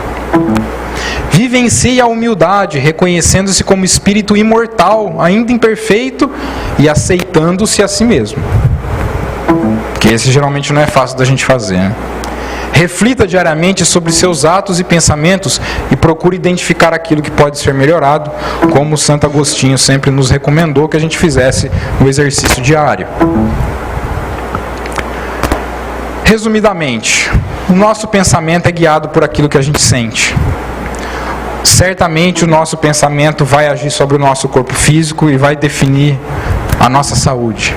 Vivencie a humildade, reconhecendo-se como espírito imortal, ainda imperfeito, e aceitando-se a si mesmo. Porque esse geralmente não é fácil da gente fazer, né? Reflita diariamente sobre seus atos e pensamentos e procure identificar aquilo que pode ser melhorado, como Santo Agostinho sempre nos recomendou que a gente fizesse o exercício diário. Resumidamente, o nosso pensamento é guiado por aquilo que a gente sente. Certamente o nosso pensamento vai agir sobre o nosso corpo físico e vai definir a nossa saúde.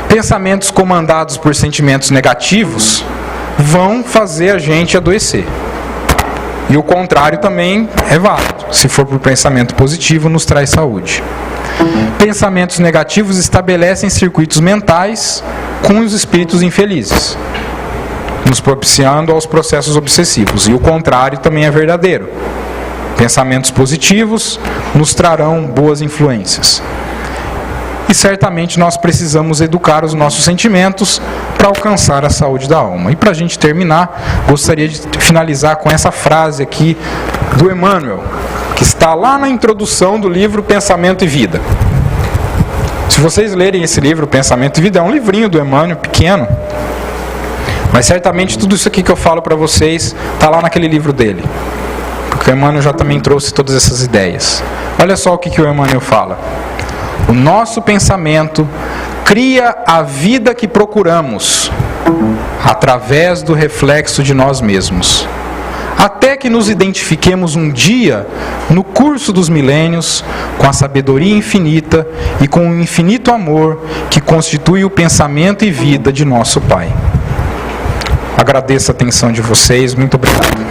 Pensamentos comandados por sentimentos negativos vão fazer a gente adoecer. E o contrário também é válido. Se for por pensamento positivo, nos traz saúde. Pensamentos negativos estabelecem circuitos mentais com os espíritos infelizes, nos propiciando aos processos obsessivos. E o contrário também é verdadeiro. Pensamentos positivos nos trarão boas influências. E certamente nós precisamos educar os nossos sentimentos para alcançar a saúde da alma. E para a gente terminar, gostaria de finalizar com essa frase aqui do Emmanuel, que está lá na introdução do livro Pensamento e Vida. Se vocês lerem esse livro, Pensamento e Vida, é um livrinho do Emmanuel, pequeno, mas certamente tudo isso aqui que eu falo para vocês está lá naquele livro dele, porque o Emmanuel já também trouxe todas essas ideias. Olha só o que o Emmanuel fala. O nosso pensamento cria a vida que procuramos através do reflexo de nós mesmos, até que nos identifiquemos um dia, no curso dos milênios, com a sabedoria infinita e com o infinito amor que constitui o pensamento e vida de nosso Pai. Agradeço a atenção de vocês, muito obrigado.